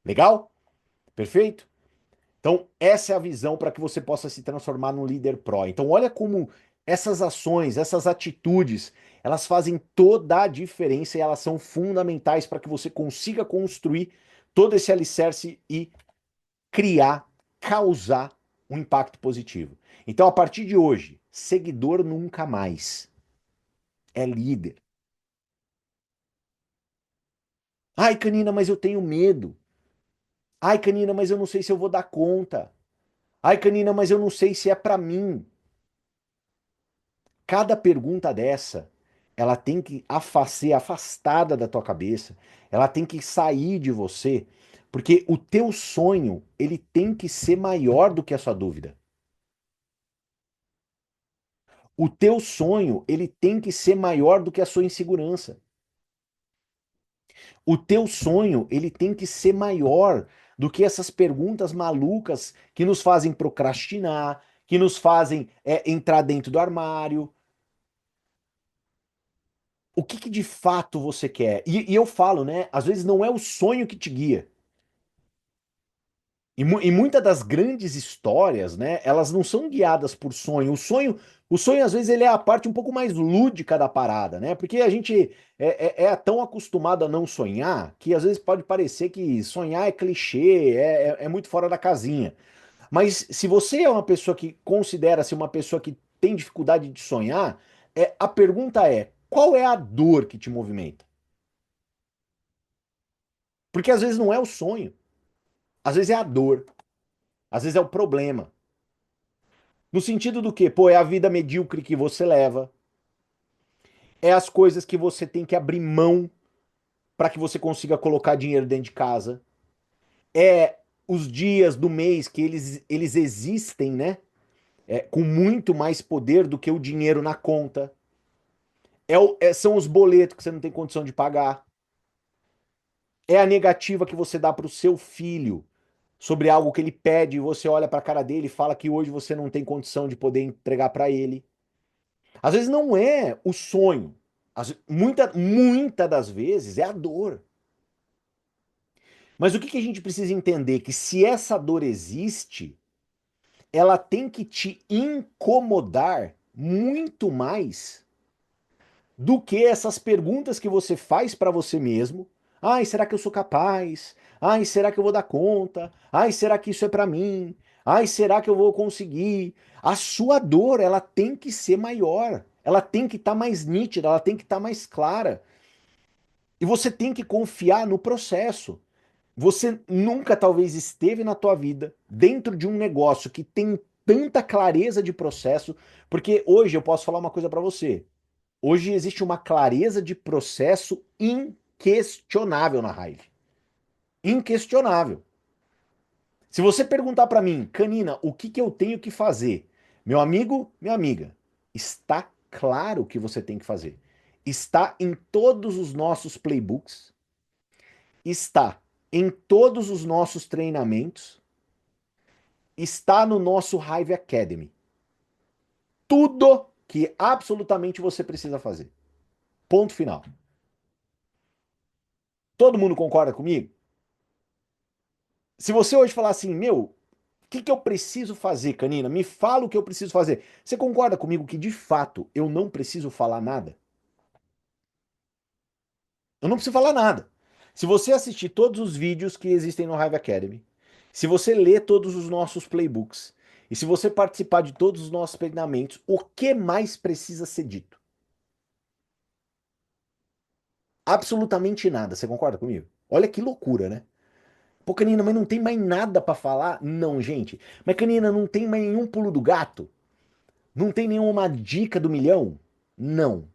Legal? Perfeito? Então, essa é a visão para que você possa se transformar num líder pró. Então, olha como essas ações, essas atitudes, elas fazem toda a diferença e elas são fundamentais para que você consiga construir todo esse alicerce e criar, causar um impacto positivo. Então, a partir de hoje, seguidor nunca mais. É líder. Ai, Canina, mas eu tenho medo. Ai, Canina, mas eu não sei se eu vou dar conta. Ai, Canina, mas eu não sei se é para mim. Cada pergunta dessa, ela tem que ser afastada da tua cabeça, ela tem que sair de você, porque o teu sonho, ele tem que ser maior do que a sua dúvida. O teu sonho, ele tem que ser maior do que a sua insegurança. O teu sonho, ele tem que ser maior do que essas perguntas malucas que nos fazem procrastinar, que nos fazem entrar dentro do armário. O que que de fato você quer? E eu falo, né? Às vezes não é o sonho que te guia. E muitas das grandes histórias, né, elas não são guiadas por sonho. O sonho às vezes ele é a parte um pouco mais lúdica da parada, né? Porque a gente é tão acostumado a não sonhar que às vezes pode parecer que sonhar é clichê, é muito fora da casinha. Mas se você é uma pessoa que considera-se uma pessoa que tem dificuldade de sonhar, a pergunta é: qual é a dor que te movimenta? Porque às vezes não é o sonho, às vezes é a dor, às vezes é o problema. No sentido do que, pô, é a vida medíocre que você leva, é as coisas que você tem que abrir mão para que você consiga colocar dinheiro dentro de casa, é os dias do mês que eles existem, né? Com muito mais poder do que o dinheiro na conta. São os boletos que você não tem condição de pagar. É a negativa que você dá para o seu filho sobre algo que ele pede e você olha para a cara dele e fala que hoje você não tem condição de poder entregar para ele. Às vezes não é o sonho. Muita das vezes é a dor. Mas o que que a gente precisa entender? Que se essa dor existe, ela tem que te incomodar muito mais do que essas perguntas que você faz para você mesmo. Ai, será que eu sou capaz? Ai, será que eu vou dar conta? Ai, será que isso é para mim? Ai, será que eu vou conseguir? A sua dor, ela tem que ser maior. Ela tem que estar mais nítida, ela tem que estar mais clara. E você tem que confiar no processo. Você nunca talvez esteve na tua vida dentro de um negócio que tem tanta clareza de processo, porque hoje eu posso falar uma coisa para você. Hoje existe uma clareza de processo inquestionável na Hive. Inquestionável. Se você perguntar para mim, Canina, o que que eu tenho que fazer? Meu amigo, minha amiga, está claro o que você tem que fazer. Está em todos os nossos playbooks, está em todos os nossos treinamentos, está no nosso Hive Academy. Tudo que absolutamente você precisa fazer. Ponto final. Todo mundo concorda comigo? Se você hoje falar assim, meu, o que que eu preciso fazer, Canina? Me fala o que eu preciso fazer. Você concorda comigo que de fato eu não preciso falar nada? Eu não preciso falar nada. Se você assistir todos os vídeos que existem no Hive Academy, se você ler todos os nossos playbooks, e se você participar de todos os nossos treinamentos, o que mais precisa ser dito? Absolutamente nada. Você concorda comigo? Olha que loucura, né? Pô, Canina, mas não tem mais nada pra falar? Não, gente. Mas, Canina, não tem mais nenhum pulo do gato? Não tem nenhuma dica do milhão? Não.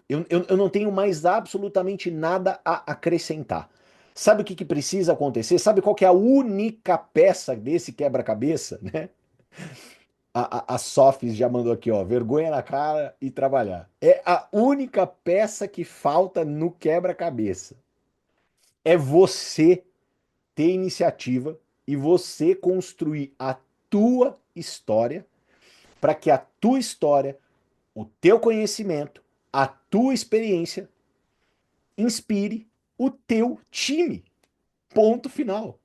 Eu não tenho mais absolutamente nada a acrescentar. Sabe o que, que precisa acontecer? Sabe qual que é a única peça desse quebra-cabeça, né? A Sofis já mandou aqui, ó, vergonha na cara e trabalhar. É a única peça que falta no quebra-cabeça. É você ter iniciativa e você construir a tua história para que a tua história, o teu conhecimento, a tua experiência inspire o teu time. Ponto final.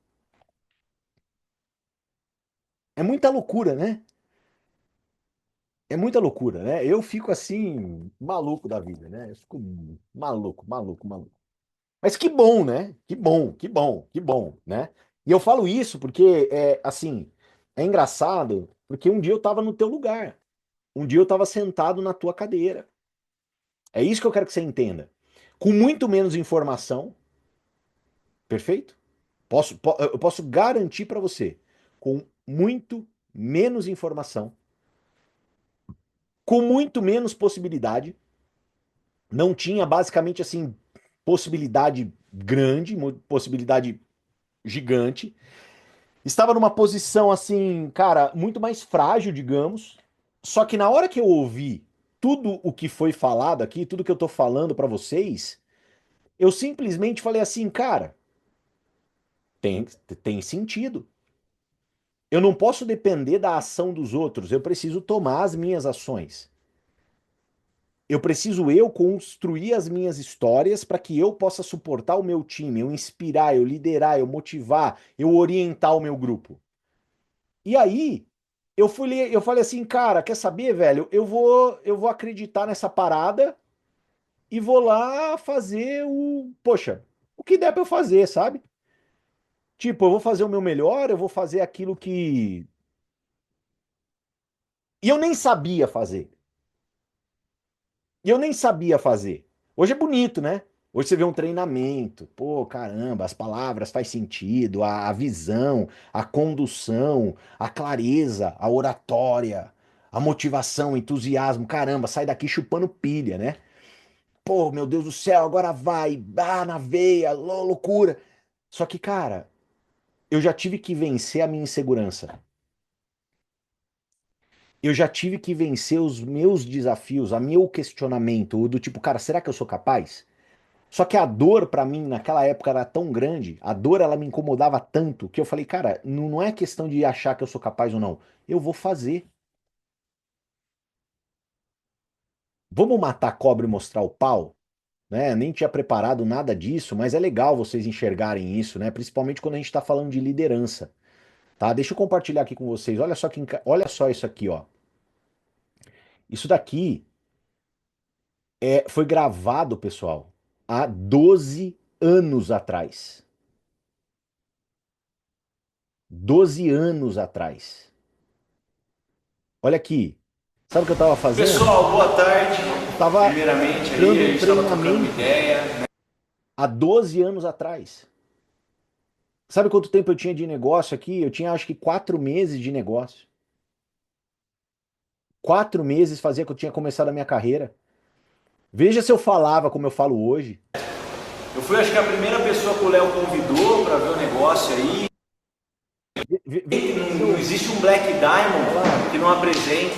É muita loucura, né? É muita loucura, né? Eu fico assim, maluco da vida, né? Eu fico maluco, maluco, maluco. Mas que bom, né? Que bom, que bom, que bom, né? E eu falo isso porque, assim, é engraçado, porque um dia eu tava no teu lugar. Um dia eu tava sentado na tua cadeira. É isso que eu quero que você entenda. Com muito menos informação, perfeito? Eu posso garantir para você, com muito menos informação, com muito menos possibilidade, não tinha basicamente assim possibilidade grande, possibilidade gigante. Estava numa posição assim, cara, muito mais frágil, digamos. Só que na hora que eu ouvi tudo o que foi falado aqui, tudo que eu tô falando para vocês, Eu simplesmente falei assim, cara, tem, tem sentido. Eu não posso depender da ação dos outros, eu preciso tomar as minhas ações. Eu preciso eu construir as minhas histórias para que eu possa suportar o meu time, eu inspirar, eu liderar, eu motivar, eu orientar o meu grupo. E aí, eu falei assim, cara, quer saber, velho? Eu vou acreditar nessa parada e vou lá fazer poxa, o que der para eu fazer, sabe? Tipo, eu vou fazer o meu melhor, eu vou fazer aquilo que e eu nem sabia fazer. E eu nem sabia fazer. Hoje é bonito, né? Hoje você vê um treinamento, pô, caramba, as palavras faz sentido, a visão, a condução, a clareza, a oratória, a motivação, o entusiasmo, caramba, sai daqui chupando pilha, né? Pô, meu Deus do céu, agora vai, na veia, loucura. Só que, cara, eu já tive que vencer a minha insegurança. Eu já tive que vencer os meus desafios, a meu questionamento, do tipo, cara, será que eu sou capaz? Só que a dor pra mim naquela época era tão grande, a dor ela me incomodava tanto que eu falei, cara, não é questão de achar que eu sou capaz ou não. Eu vou fazer. Vamos matar a cobra e mostrar o pau? Né? Nem tinha preparado nada disso, mas é legal vocês enxergarem isso, né? Principalmente quando a gente está falando de liderança, tá? Deixa eu compartilhar aqui com vocês. Olha só olha só isso aqui, ó. Isso daqui foi gravado, pessoal, há 12 anos atrás. 12 anos atrás. Olha aqui. Sabe o que eu estava fazendo? Pessoal, boa tarde. Estava Primeiramente aí, dando a um gente estava trocando uma treinamento ideia. há 12 anos atrás. Sabe quanto tempo eu tinha de negócio aqui? Eu tinha acho que 4 meses de negócio. 4 meses fazia que eu tinha começado a minha carreira. Veja se eu falava como eu falo hoje. Eu fui, acho que a primeira pessoa que o Léo convidou para ver o negócio aí. Não existe um Black Diamond que não apresente,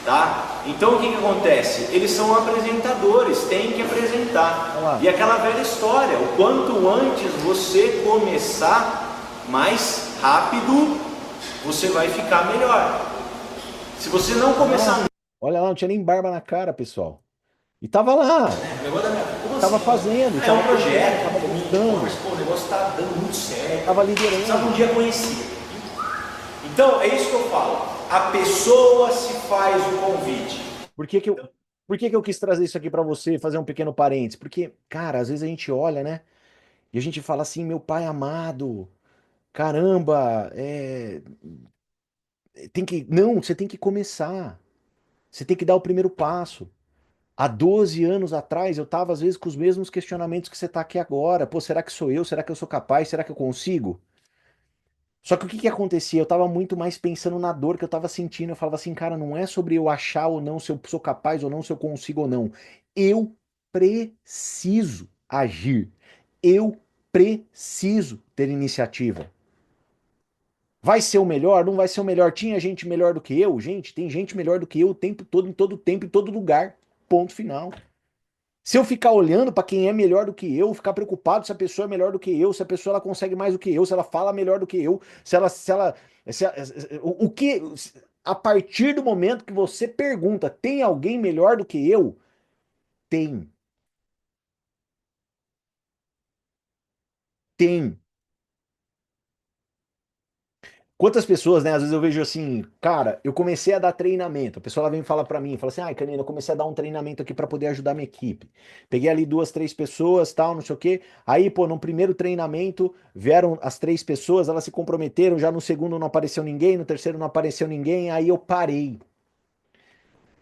tá? Então o que acontece? Eles são apresentadores, têm que apresentar. E aquela velha história, o quanto antes você começar, mais rápido você vai ficar melhor. Se você não começar... Olha lá, não tinha nem barba na cara, pessoal. E tava lá, tava fazendo, É um projeto, tava gostando, mas pô, o negócio tá dando muito certo. tava liderando. Precisava um dia conhecer. Então, é isso que eu falo. A pessoa se faz o convite. Por que que eu quis trazer isso aqui pra você, fazer um pequeno parênteses? Porque, cara, às vezes a gente olha, né? E a gente fala assim, meu pai amado, caramba, não, você tem que começar. Você tem que dar o primeiro passo. Há 12 anos atrás, eu tava às vezes com os mesmos questionamentos que você tá aqui agora. Pô, será que sou eu? Será que eu sou capaz? Será que eu consigo? Só que o que que acontecia? Eu tava muito mais pensando na dor que eu tava sentindo. Eu falava assim, cara, não é sobre eu achar ou não, se eu sou capaz ou não, se eu consigo ou não. Eu preciso agir. Eu preciso ter iniciativa. Vai ser o melhor? Não vai ser o melhor. Tinha gente melhor do que eu? Gente, tem gente melhor do que eu o tempo todo, em todo tempo, em todo lugar. Ponto final. Se eu ficar olhando para quem é melhor do que eu, ficar preocupado se a pessoa é melhor do que eu, se a pessoa ela consegue mais do que eu, se ela fala melhor do que eu, o que, a partir do momento que você pergunta, tem alguém melhor do que eu? Tem, tem. Quantas pessoas, né? Às vezes eu vejo assim, cara, eu comecei a dar treinamento. A pessoa ela vem falar para mim, fala assim: "Ai, Canina, eu comecei a dar um treinamento aqui para poder ajudar minha equipe. Peguei ali 2, 3 pessoas, tal, não sei o quê. Aí, pô, no primeiro treinamento vieram as 3 pessoas, elas se comprometeram, já no segundo não apareceu ninguém, no terceiro não apareceu ninguém, aí eu parei.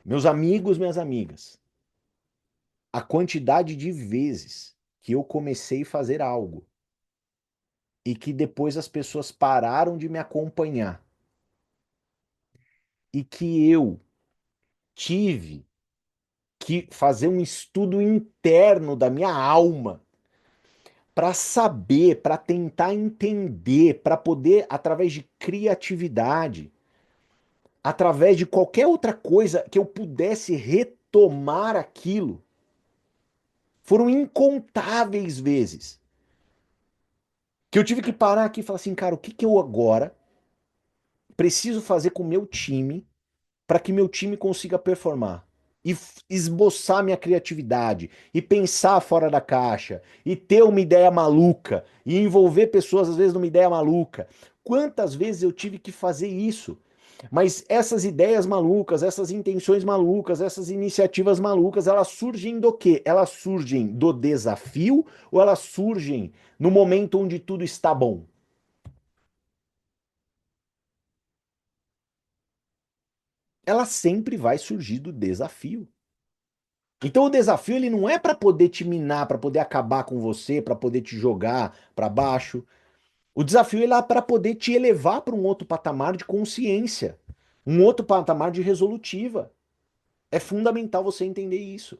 Meus amigos, minhas amigas, a quantidade de vezes que eu comecei a fazer algo e que depois as pessoas pararam de me acompanhar e que eu tive que fazer um estudo interno da minha alma para saber, para tentar entender, para poder, através de criatividade, através de qualquer outra coisa que eu pudesse retomar aquilo. Foram incontáveis vezes que eu tive que parar aqui e falar assim, cara, o que que eu agora preciso fazer com o meu time para que meu time consiga performar? E esboçar minha criatividade, e pensar fora da caixa, e ter uma ideia maluca, e envolver pessoas às vezes numa ideia maluca. Quantas vezes eu tive que fazer isso? Mas essas ideias malucas, essas intenções malucas, essas iniciativas malucas, elas surgem do quê? Elas surgem do desafio ou elas surgem no momento onde tudo está bom? Ela sempre vai surgir do desafio. Então o desafio ele não é para poder te minar, para poder acabar com você, para poder te jogar para baixo. O desafio ele é para poder te elevar para um outro patamar de consciência, um outro patamar de resolutiva. É fundamental você entender isso.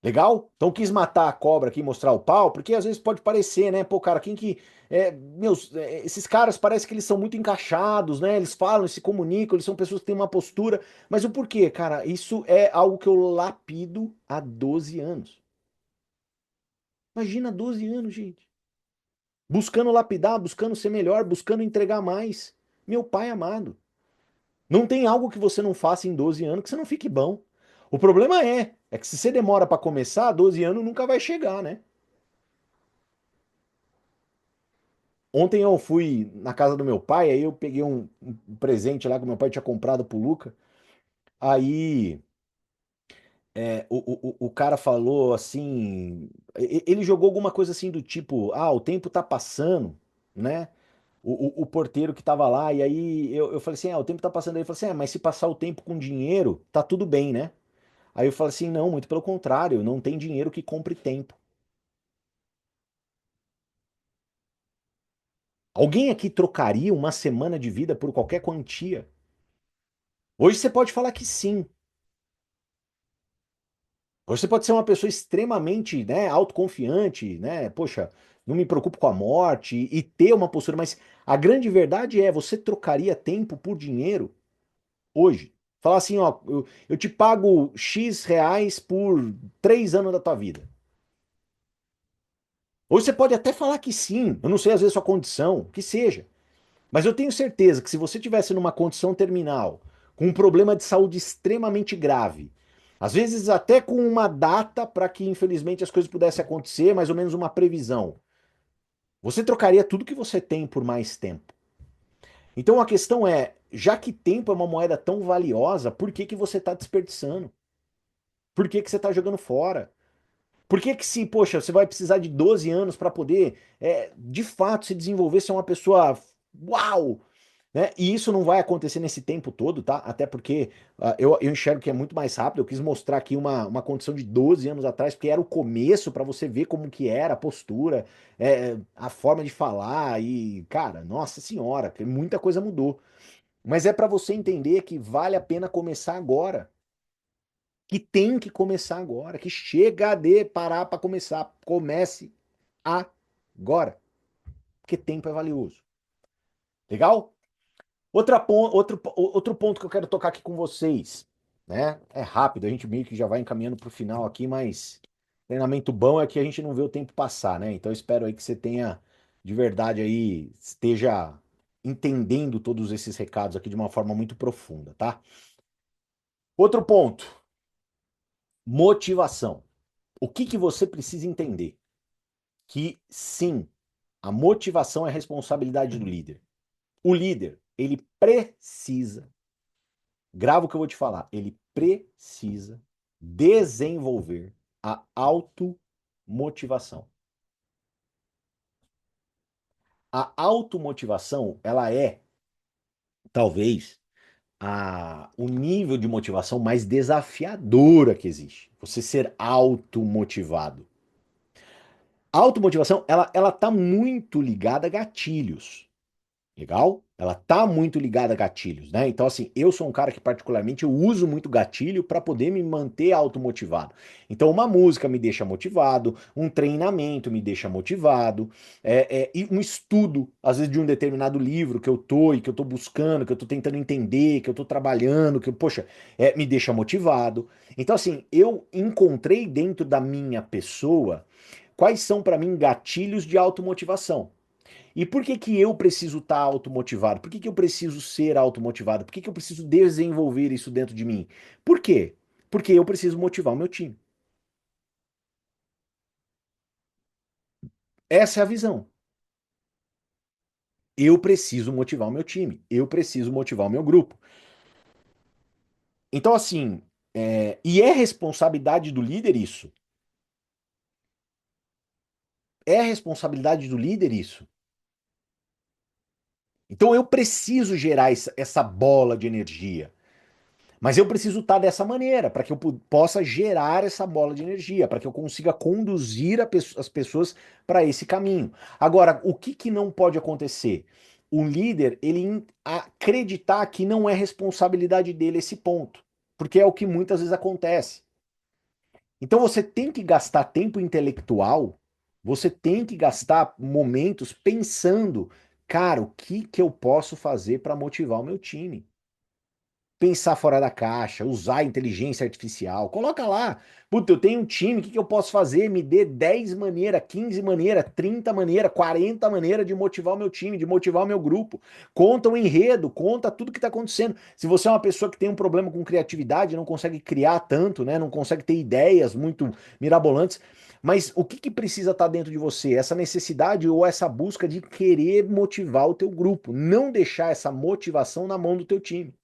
Legal? Então quis matar a cobra aqui, mostrar o pau, porque às vezes pode parecer, né? Pô, cara, quem que. Esses caras parece que eles são muito encaixados, né? Eles falam, eles se comunicam, eles são pessoas que têm uma postura. Mas o porquê, cara? Isso é algo que eu lapido há 12 anos. Imagina 12 anos, gente. Buscando lapidar, buscando ser melhor, buscando entregar mais. Meu pai amado. Não tem algo que você não faça em 12 anos que você não fique bom. O problema é que se você demora para começar, 12 anos nunca vai chegar, né? Ontem eu fui na casa do meu pai, aí eu peguei um presente lá que meu pai tinha comprado pro Luca. Aí o cara falou assim, ele jogou alguma coisa assim do tipo, o tempo tá passando, né? O porteiro que tava lá, e aí eu falei assim, o tempo tá passando. Aí ele falou assim, mas se passar o tempo com dinheiro, tá tudo bem, né? Aí eu falei assim, não, muito pelo contrário, não tem dinheiro que compre tempo. Alguém aqui trocaria uma semana de vida por qualquer quantia? Hoje você pode falar que sim. Hoje você pode ser uma pessoa extremamente, né, autoconfiante, né? Poxa, não me preocupo com a morte e ter uma postura, mas a grande verdade é, você trocaria tempo por dinheiro hoje? Falar assim, ó, eu te pago X reais por 3 anos da tua vida. Hoje você pode até falar que sim, eu não sei às vezes sua condição, que seja. Mas eu tenho certeza que se você tivesse numa condição terminal, com um problema de saúde extremamente grave, às vezes até com uma data para que infelizmente as coisas pudessem acontecer, mais ou menos uma previsão, você trocaria tudo que você tem por mais tempo. Então a questão é, já que tempo é uma moeda tão valiosa, por que que você está desperdiçando? Por que que você está jogando fora? Por que que se, poxa, você vai precisar de 12 anos para poder, de fato, se desenvolver, ser uma pessoa, uau, né? E isso não vai acontecer nesse tempo todo, tá? Até porque eu enxergo que é muito mais rápido. Eu quis mostrar aqui uma condição de 12 anos atrás, porque era o começo para você ver como que era a postura, a forma de falar e, cara, nossa senhora, que muita coisa mudou. Mas é para você entender que vale a pena começar agora, que tem que começar agora, que chega de parar para começar. Comece agora, porque tempo é valioso. Legal? Outro ponto que eu quero tocar aqui com vocês, né? É rápido, a gente meio que já vai encaminhando para o final aqui, mas treinamento bom é que a gente não vê o tempo passar, né? Então eu espero aí que você tenha de verdade aí, esteja entendendo todos esses recados aqui de uma forma muito profunda, tá? Outro ponto, motivação. O que que você precisa entender? Que sim, a motivação é responsabilidade do líder. O líder, ele precisa, grava o que eu vou te falar, ele precisa desenvolver a automotivação. A automotivação, ela é, talvez, o nível de motivação mais desafiadora que existe. Você ser automotivado. A automotivação, ela tá muito ligada a gatilhos. Legal? Ela tá muito ligada a gatilhos, né? Então, assim, eu sou um cara que particularmente eu uso muito gatilho para poder me manter automotivado. Então, uma música me deixa motivado, um treinamento me deixa motivado, e um estudo, às vezes, de um determinado livro que eu tô buscando, que eu tô tentando entender, que eu tô trabalhando, poxa, me deixa motivado. Então, assim, eu encontrei dentro da minha pessoa quais são para mim gatilhos de automotivação. E por que que eu preciso estar automotivado? Por que que eu preciso ser automotivado? Por que que eu preciso desenvolver isso dentro de mim? Por quê? Porque eu preciso motivar o meu time. Essa é a visão. Eu preciso motivar o meu time. Eu preciso motivar o meu grupo. Então, assim, e é responsabilidade do líder isso. É responsabilidade do líder isso. Então eu preciso gerar essa bola de energia. Mas eu preciso estar dessa maneira, para que eu possa gerar essa bola de energia, para que eu consiga conduzir as pessoas para esse caminho. Agora, o que, que não pode acontecer? O líder, ele acreditar que não é responsabilidade dele esse ponto, porque é o que muitas vezes acontece. Então você tem que gastar tempo intelectual, você tem que gastar momentos pensando, cara, o que que eu posso fazer para motivar o meu time? Pensar fora da caixa, usar a inteligência artificial. Coloca lá. Puta, eu tenho um time, o que que eu posso fazer? Me dê 10 maneiras, 15 maneiras, 30 maneiras, 40 maneiras de motivar o meu time, de motivar o meu grupo. Conta o enredo, conta tudo que está acontecendo. Se você é uma pessoa que tem um problema com criatividade, não consegue criar tanto, né? Não consegue ter ideias muito mirabolantes. Mas o que que precisa estar dentro de você? Essa necessidade ou essa busca de querer motivar o teu grupo. Não deixar essa motivação na mão do teu time.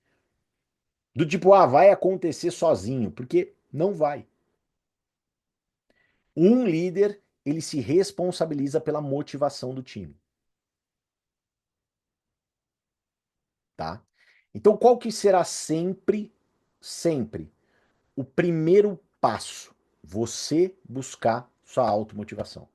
Do tipo, vai acontecer sozinho, porque não vai. Um líder, ele se responsabiliza pela motivação do time, tá? Então, qual que será sempre o primeiro passo? Você buscar sua automotivação.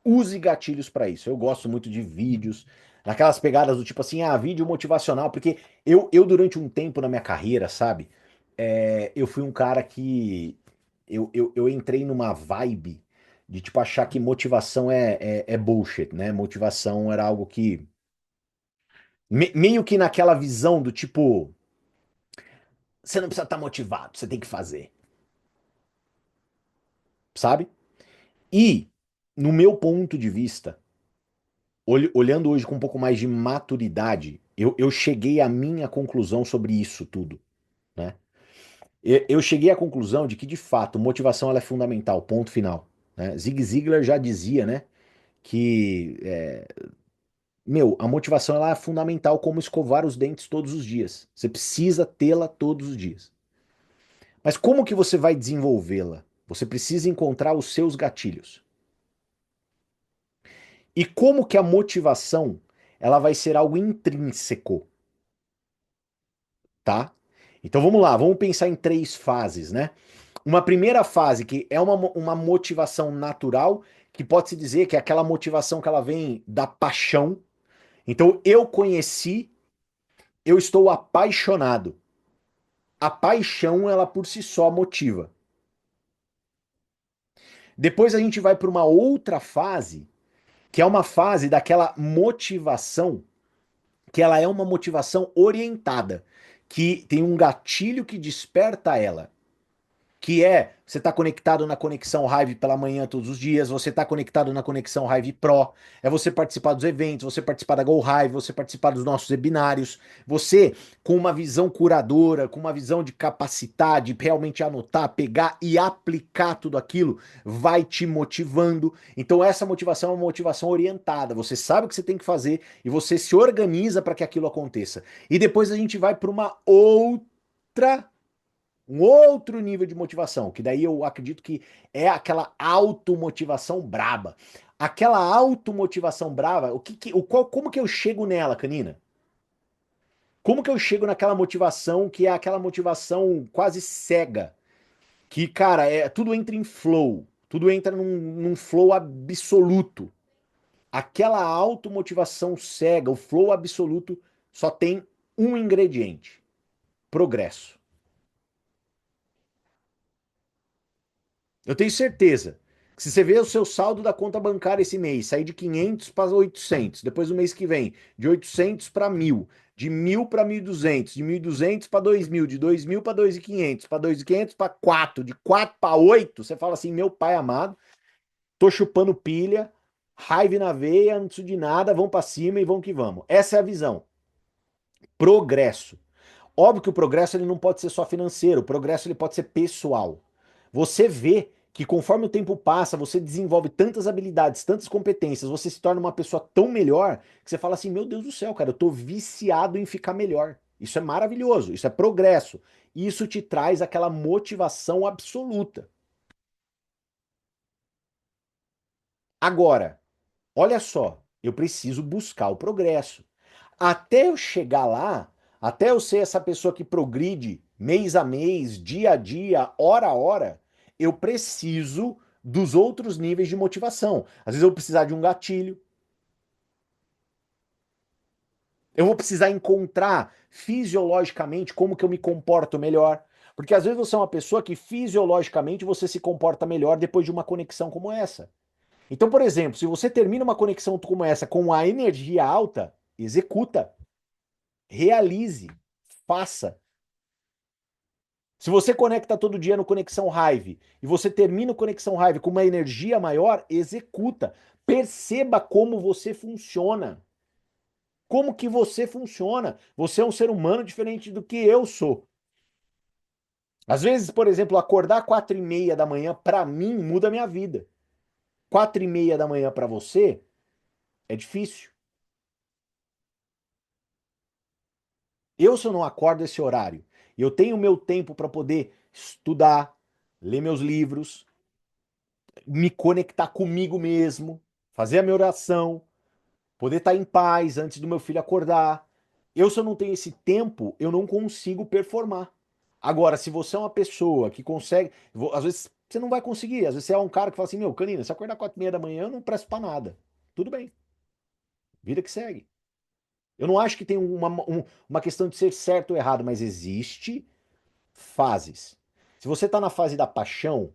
Use gatilhos para isso. Eu gosto muito de vídeos, naquelas pegadas do tipo assim, vídeo motivacional, porque eu durante um tempo na minha carreira, sabe? Eu fui um cara que eu entrei numa vibe de tipo achar que motivação é bullshit, né? Motivação era algo que meio que naquela visão do tipo, você não precisa estar motivado, você tem que fazer, sabe? E no meu ponto de vista, olhando hoje com um pouco mais de maturidade, eu cheguei à minha conclusão sobre isso tudo, né? Eu cheguei à conclusão de que, de fato, motivação ela é fundamental, ponto final. Né? Zig Ziglar já dizia, né, que, a motivação ela é fundamental como escovar os dentes todos os dias. Você precisa tê-la todos os dias. Mas como que você vai desenvolvê-la? Você precisa encontrar os seus gatilhos. E como que a motivação ela vai ser algo intrínseco, tá? Então vamos lá, vamos pensar em três fases, né? Uma primeira fase que é uma motivação natural, que pode-se dizer que é aquela motivação que ela vem da paixão. Então eu conheci, eu estou apaixonado. A paixão, ela por si só motiva. Depois a gente vai para uma outra fase, que é uma fase daquela motivação, que ela é uma motivação orientada, que tem um gatilho que desperta ela. Que é você está conectado na conexão Hive pela manhã todos os dias, você está conectado na conexão Hive Pro, é você participar dos eventos, você participar da Go Hive, você participar dos nossos webinários, você com uma visão curadora, com uma visão de capacitar, de realmente anotar, pegar e aplicar tudo aquilo, vai te motivando. Então essa motivação é uma motivação orientada, você sabe o que você tem que fazer e você se organiza para que aquilo aconteça. E depois a gente vai para uma outra um outro nível de motivação, que daí eu acredito que é aquela automotivação braba. Aquela automotivação brava, como que eu chego nela, Canina? Como que eu chego naquela motivação que é aquela motivação quase cega? Que, cara, tudo entra em flow, tudo entra num flow absoluto. aquela automotivação cega, o flow absoluto, só tem um ingrediente: progresso. Eu tenho certeza que se você vê o seu saldo da conta bancária esse mês, sair de 500 para 800, depois do mês que vem, de 800 para 1.000, de 1.000 para 1.200, de 1.200 para 2.000, de 2.000 para 2.500, para 2.500 para 4, de 4 para 8, você fala assim, meu pai amado, tô chupando pilha, raiva na veia, não preciso de nada, vamos para cima e vamos que vamos. Essa é a visão. Progresso. Óbvio que o progresso ele não pode ser só financeiro, o progresso ele pode ser pessoal. Você vê que conforme o tempo passa, você desenvolve tantas habilidades, tantas competências, você se torna uma pessoa tão melhor que você fala assim: meu Deus do céu, cara, eu tô viciado em ficar melhor. Isso é maravilhoso, isso é progresso. Isso te traz aquela motivação absoluta. Agora, olha só, eu preciso buscar o progresso. Até eu chegar lá, até eu ser essa pessoa que progride mês a mês, dia a dia, hora a hora, eu preciso dos outros níveis de motivação. Às vezes eu vou precisar de um gatilho. Eu vou precisar encontrar fisiologicamente como que eu me comporto melhor. Porque às vezes você é uma pessoa que fisiologicamente você se comporta melhor depois de uma conexão como essa. Então, por exemplo, se você termina uma conexão como essa com a energia alta, executa, realize, faça. Se você conecta todo dia no Conexão Hive e você termina o Conexão Hive com uma energia maior, executa. Perceba como você funciona. Como que você funciona. Você é um ser humano diferente do que eu sou. Às vezes, por exemplo, acordar 4:30 da manhã, para mim, muda a minha vida. 4:30 da manhã para você é difícil. Eu, se eu não acordo esse horário, eu tenho meu tempo para poder estudar, ler meus livros, me conectar comigo mesmo, fazer a minha oração, poder estar em paz antes do meu filho acordar. Eu, se eu não tenho esse tempo, eu não consigo performar. Agora, se você é uma pessoa que consegue, às vezes você não vai conseguir, às vezes você é um cara que fala assim, meu, Canina, se acordar 4:30 da manhã, eu não presto pra nada. Tudo bem, vida que segue. Eu não acho que tem uma questão de ser certo ou errado, mas existe fases. Se você está na fase da paixão,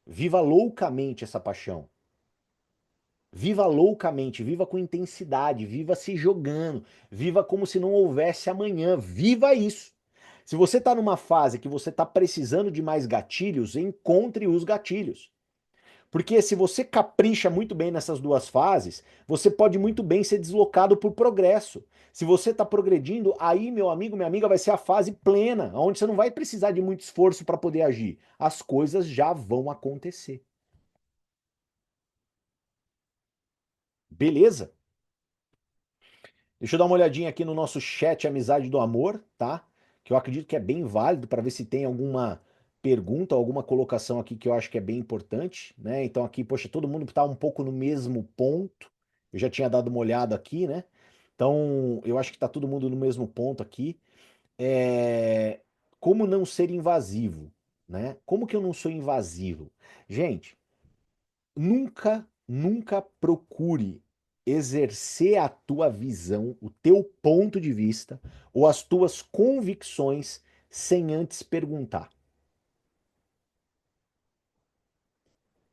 viva loucamente essa paixão. Viva loucamente, viva com intensidade, viva se jogando, viva como se não houvesse amanhã, viva isso. Se você está numa fase que você está precisando de mais gatilhos, encontre os gatilhos. Porque se você capricha muito bem nessas duas fases, você pode muito bem ser deslocado por progresso. Se você está progredindo, aí, meu amigo, minha amiga, vai ser a fase plena, onde você não vai precisar de muito esforço para poder agir. As coisas já vão acontecer. Beleza? Deixa eu dar uma olhadinha aqui no nosso chat Amizade do Amor, tá? Que eu acredito que é bem válido para ver se tem alguma pergunta, alguma colocação aqui que eu acho que é bem importante, né? Então aqui, poxa, todo mundo está um pouco no mesmo ponto. Eu já tinha dado uma olhada aqui, né? Então, eu acho que está todo mundo no mesmo ponto aqui. É... Como não ser invasivo, né? Como que eu não sou invasivo? Gente, nunca procure exercer a tua visão, o teu ponto de vista ou as tuas convicções sem antes perguntar.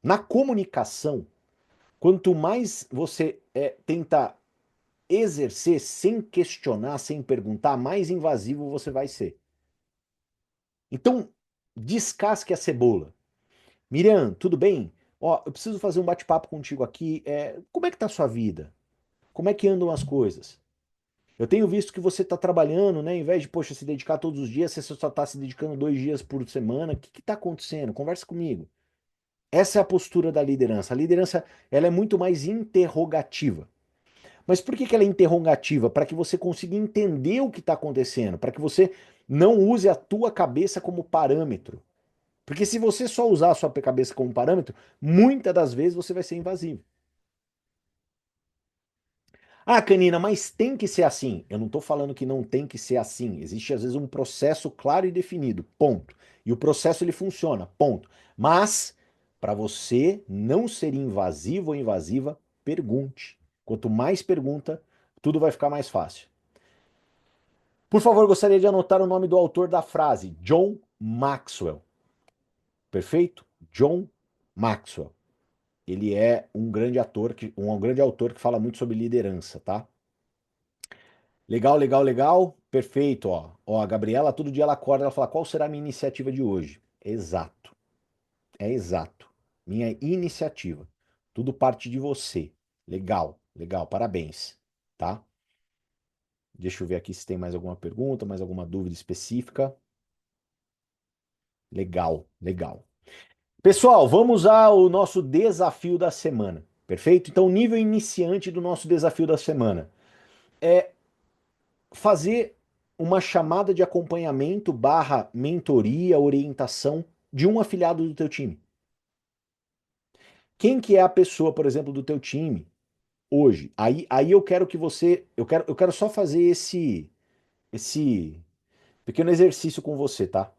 Na comunicação, quanto mais você tenta exercer sem questionar, sem perguntar, mais invasivo você vai ser. Então, descasque a cebola. Miriam, tudo bem? Ó, eu preciso fazer um bate-papo contigo aqui. Como é que tá a sua vida? Como é que andam as coisas? Eu tenho visto que você está trabalhando, né? Ao invés de, poxa, se dedicar todos os dias, você só está se dedicando 2 dias por semana. O que está acontecendo? Conversa comigo. Essa é a postura da liderança. A liderança, ela é muito mais interrogativa. Mas por que ela é interrogativa? Para que você consiga entender o que está acontecendo, para que você não use a tua cabeça como parâmetro. Porque se você só usar a sua cabeça como parâmetro, muitas das vezes você vai ser invasivo. Ah, Canina, mas tem que ser assim. Eu não estou falando que não tem que ser assim. Existe às vezes um processo claro e definido, ponto. E o processo ele funciona, ponto. Mas para você não ser invasivo ou invasiva, pergunte. Quanto mais pergunta, tudo vai ficar mais fácil. Por favor, gostaria de anotar o nome do autor da frase, John Maxwell. Perfeito? John Maxwell. Ele é um grande autor que fala muito sobre liderança, tá? Legal, legal, legal. Perfeito, ó. Ó, a Gabriela, todo dia ela acorda, ela fala: "Qual será a minha iniciativa de hoje?" Exato. É exato. Minha iniciativa. Tudo parte de você. Legal, legal. Parabéns, tá? Deixa eu ver aqui se tem mais alguma pergunta, mais alguma dúvida específica. Legal, legal. Pessoal, vamos ao nosso desafio da semana, perfeito? Então, o nível iniciante do nosso desafio da semana é fazer uma chamada de acompanhamento barra mentoria, orientação de um afiliado do teu time. Quem que é a pessoa, por exemplo, do teu time hoje? Aí eu quero que você, eu quero só fazer esse pequeno exercício com você, tá?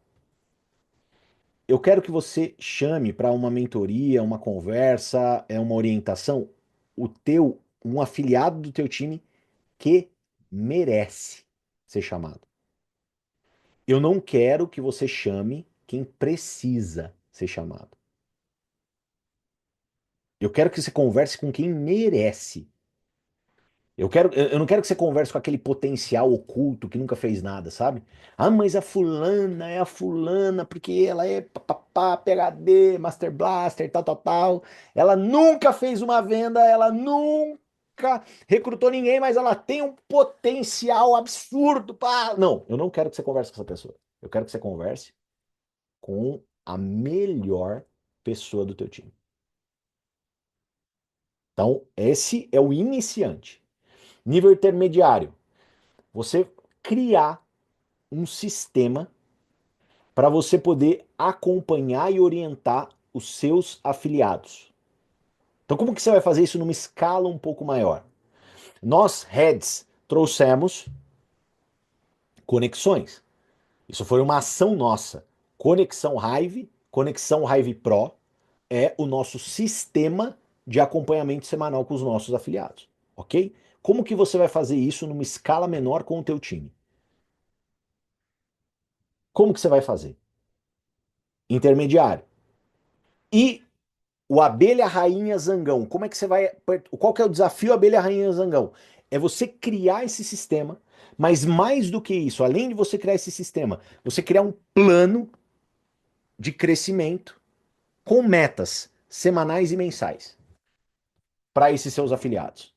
Eu quero que você chame para uma mentoria, uma conversa, uma orientação, um afiliado do teu time que merece ser chamado. Eu não quero que você chame quem precisa ser chamado. Eu quero que você converse com quem merece. Eu não quero que você converse com aquele potencial oculto que nunca fez nada, sabe? Ah, mas a fulana é a fulana porque ela é papapá, PhD, Master Blaster, tal, tal, tal. Ela nunca fez uma venda, ela nunca recrutou ninguém, mas ela tem um potencial absurdo. Pá. Não, eu não quero que você converse com essa pessoa. Eu quero que você converse com a melhor pessoa do teu time. Então, esse é o iniciante. Nível intermediário. Você criar um sistema para você poder acompanhar e orientar os seus afiliados. Então, como que você vai fazer isso numa escala um pouco maior? Nós, heads, trouxemos conexões. Isso foi uma ação nossa. Conexão Hive Pro é o nosso sistema de acompanhamento semanal com os nossos afiliados, ok? Como que você vai fazer isso numa escala menor com o teu time? Como que você vai fazer? Intermediário. E o abelha rainha zangão, como é que você vai, qual que é o desafio abelha rainha zangão? É você criar esse sistema, mas mais do que isso, além de você criar esse sistema, você criar um plano de crescimento com metas semanais e mensais para esses seus afiliados.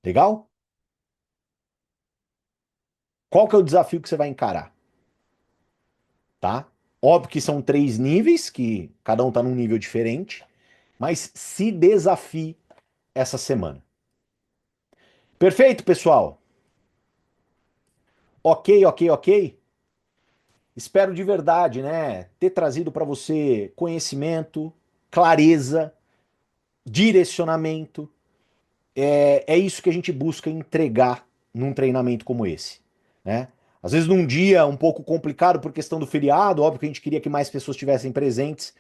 Legal? Qual que é o desafio que você vai encarar? Tá? Óbvio que são 3 níveis, que cada um está num nível diferente, mas se desafie essa semana. Perfeito, pessoal? Ok, ok, ok? Espero de verdade, né, ter trazido para você conhecimento, clareza, direcionamento. É isso que a gente busca entregar num treinamento como esse, né? Às vezes num dia um pouco complicado por questão do feriado, óbvio que a gente queria que mais pessoas estivessem presentes,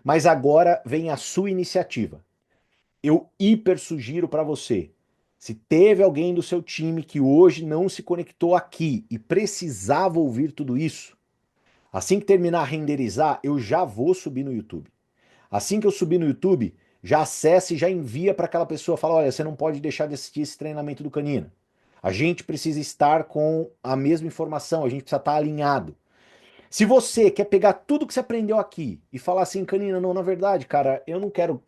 mas agora vem a sua iniciativa. Eu hiper sugiro para você, se teve alguém do seu time que hoje não se conectou aqui e precisava ouvir tudo isso, assim que terminar a renderizar, eu já vou subir no YouTube. Assim que eu subir no YouTube, já acessa e já envia para aquela pessoa, fala, olha, você não pode deixar de assistir esse treinamento do Canina. A gente precisa estar com a mesma informação, a gente precisa estar alinhado. Se você quer pegar tudo que você aprendeu aqui e falar assim, Canina, não, na verdade, cara, eu não quero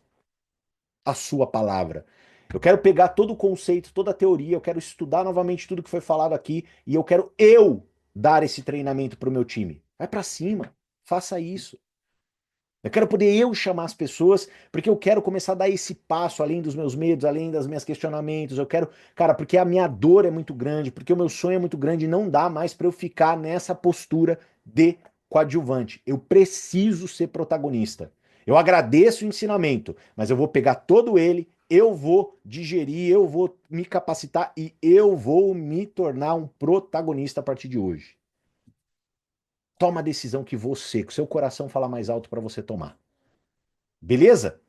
a sua palavra. Eu quero pegar todo o conceito, toda a teoria, eu quero estudar novamente tudo que foi falado aqui e eu quero dar esse treinamento para o meu time. Vai para cima, faça isso. Eu quero poder chamar as pessoas, porque eu quero começar a dar esse passo além dos meus medos, além das minhas questionamentos. Eu quero, cara, porque a minha dor é muito grande, porque o meu sonho é muito grande e não dá mais para eu ficar nessa postura de coadjuvante. Eu preciso ser protagonista. Eu agradeço o ensinamento, mas eu vou pegar todo ele, eu vou digerir, eu vou me capacitar e eu vou me tornar um protagonista a partir de hoje. Toma a decisão que você, que o seu coração fala mais alto para você tomar. Beleza?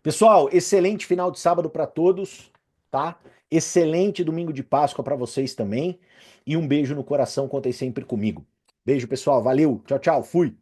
Pessoal, excelente final de sábado para todos, tá? Excelente domingo de Páscoa para vocês também. E um beijo no coração, contem sempre comigo. Beijo, pessoal. Valeu. Tchau, tchau. Fui.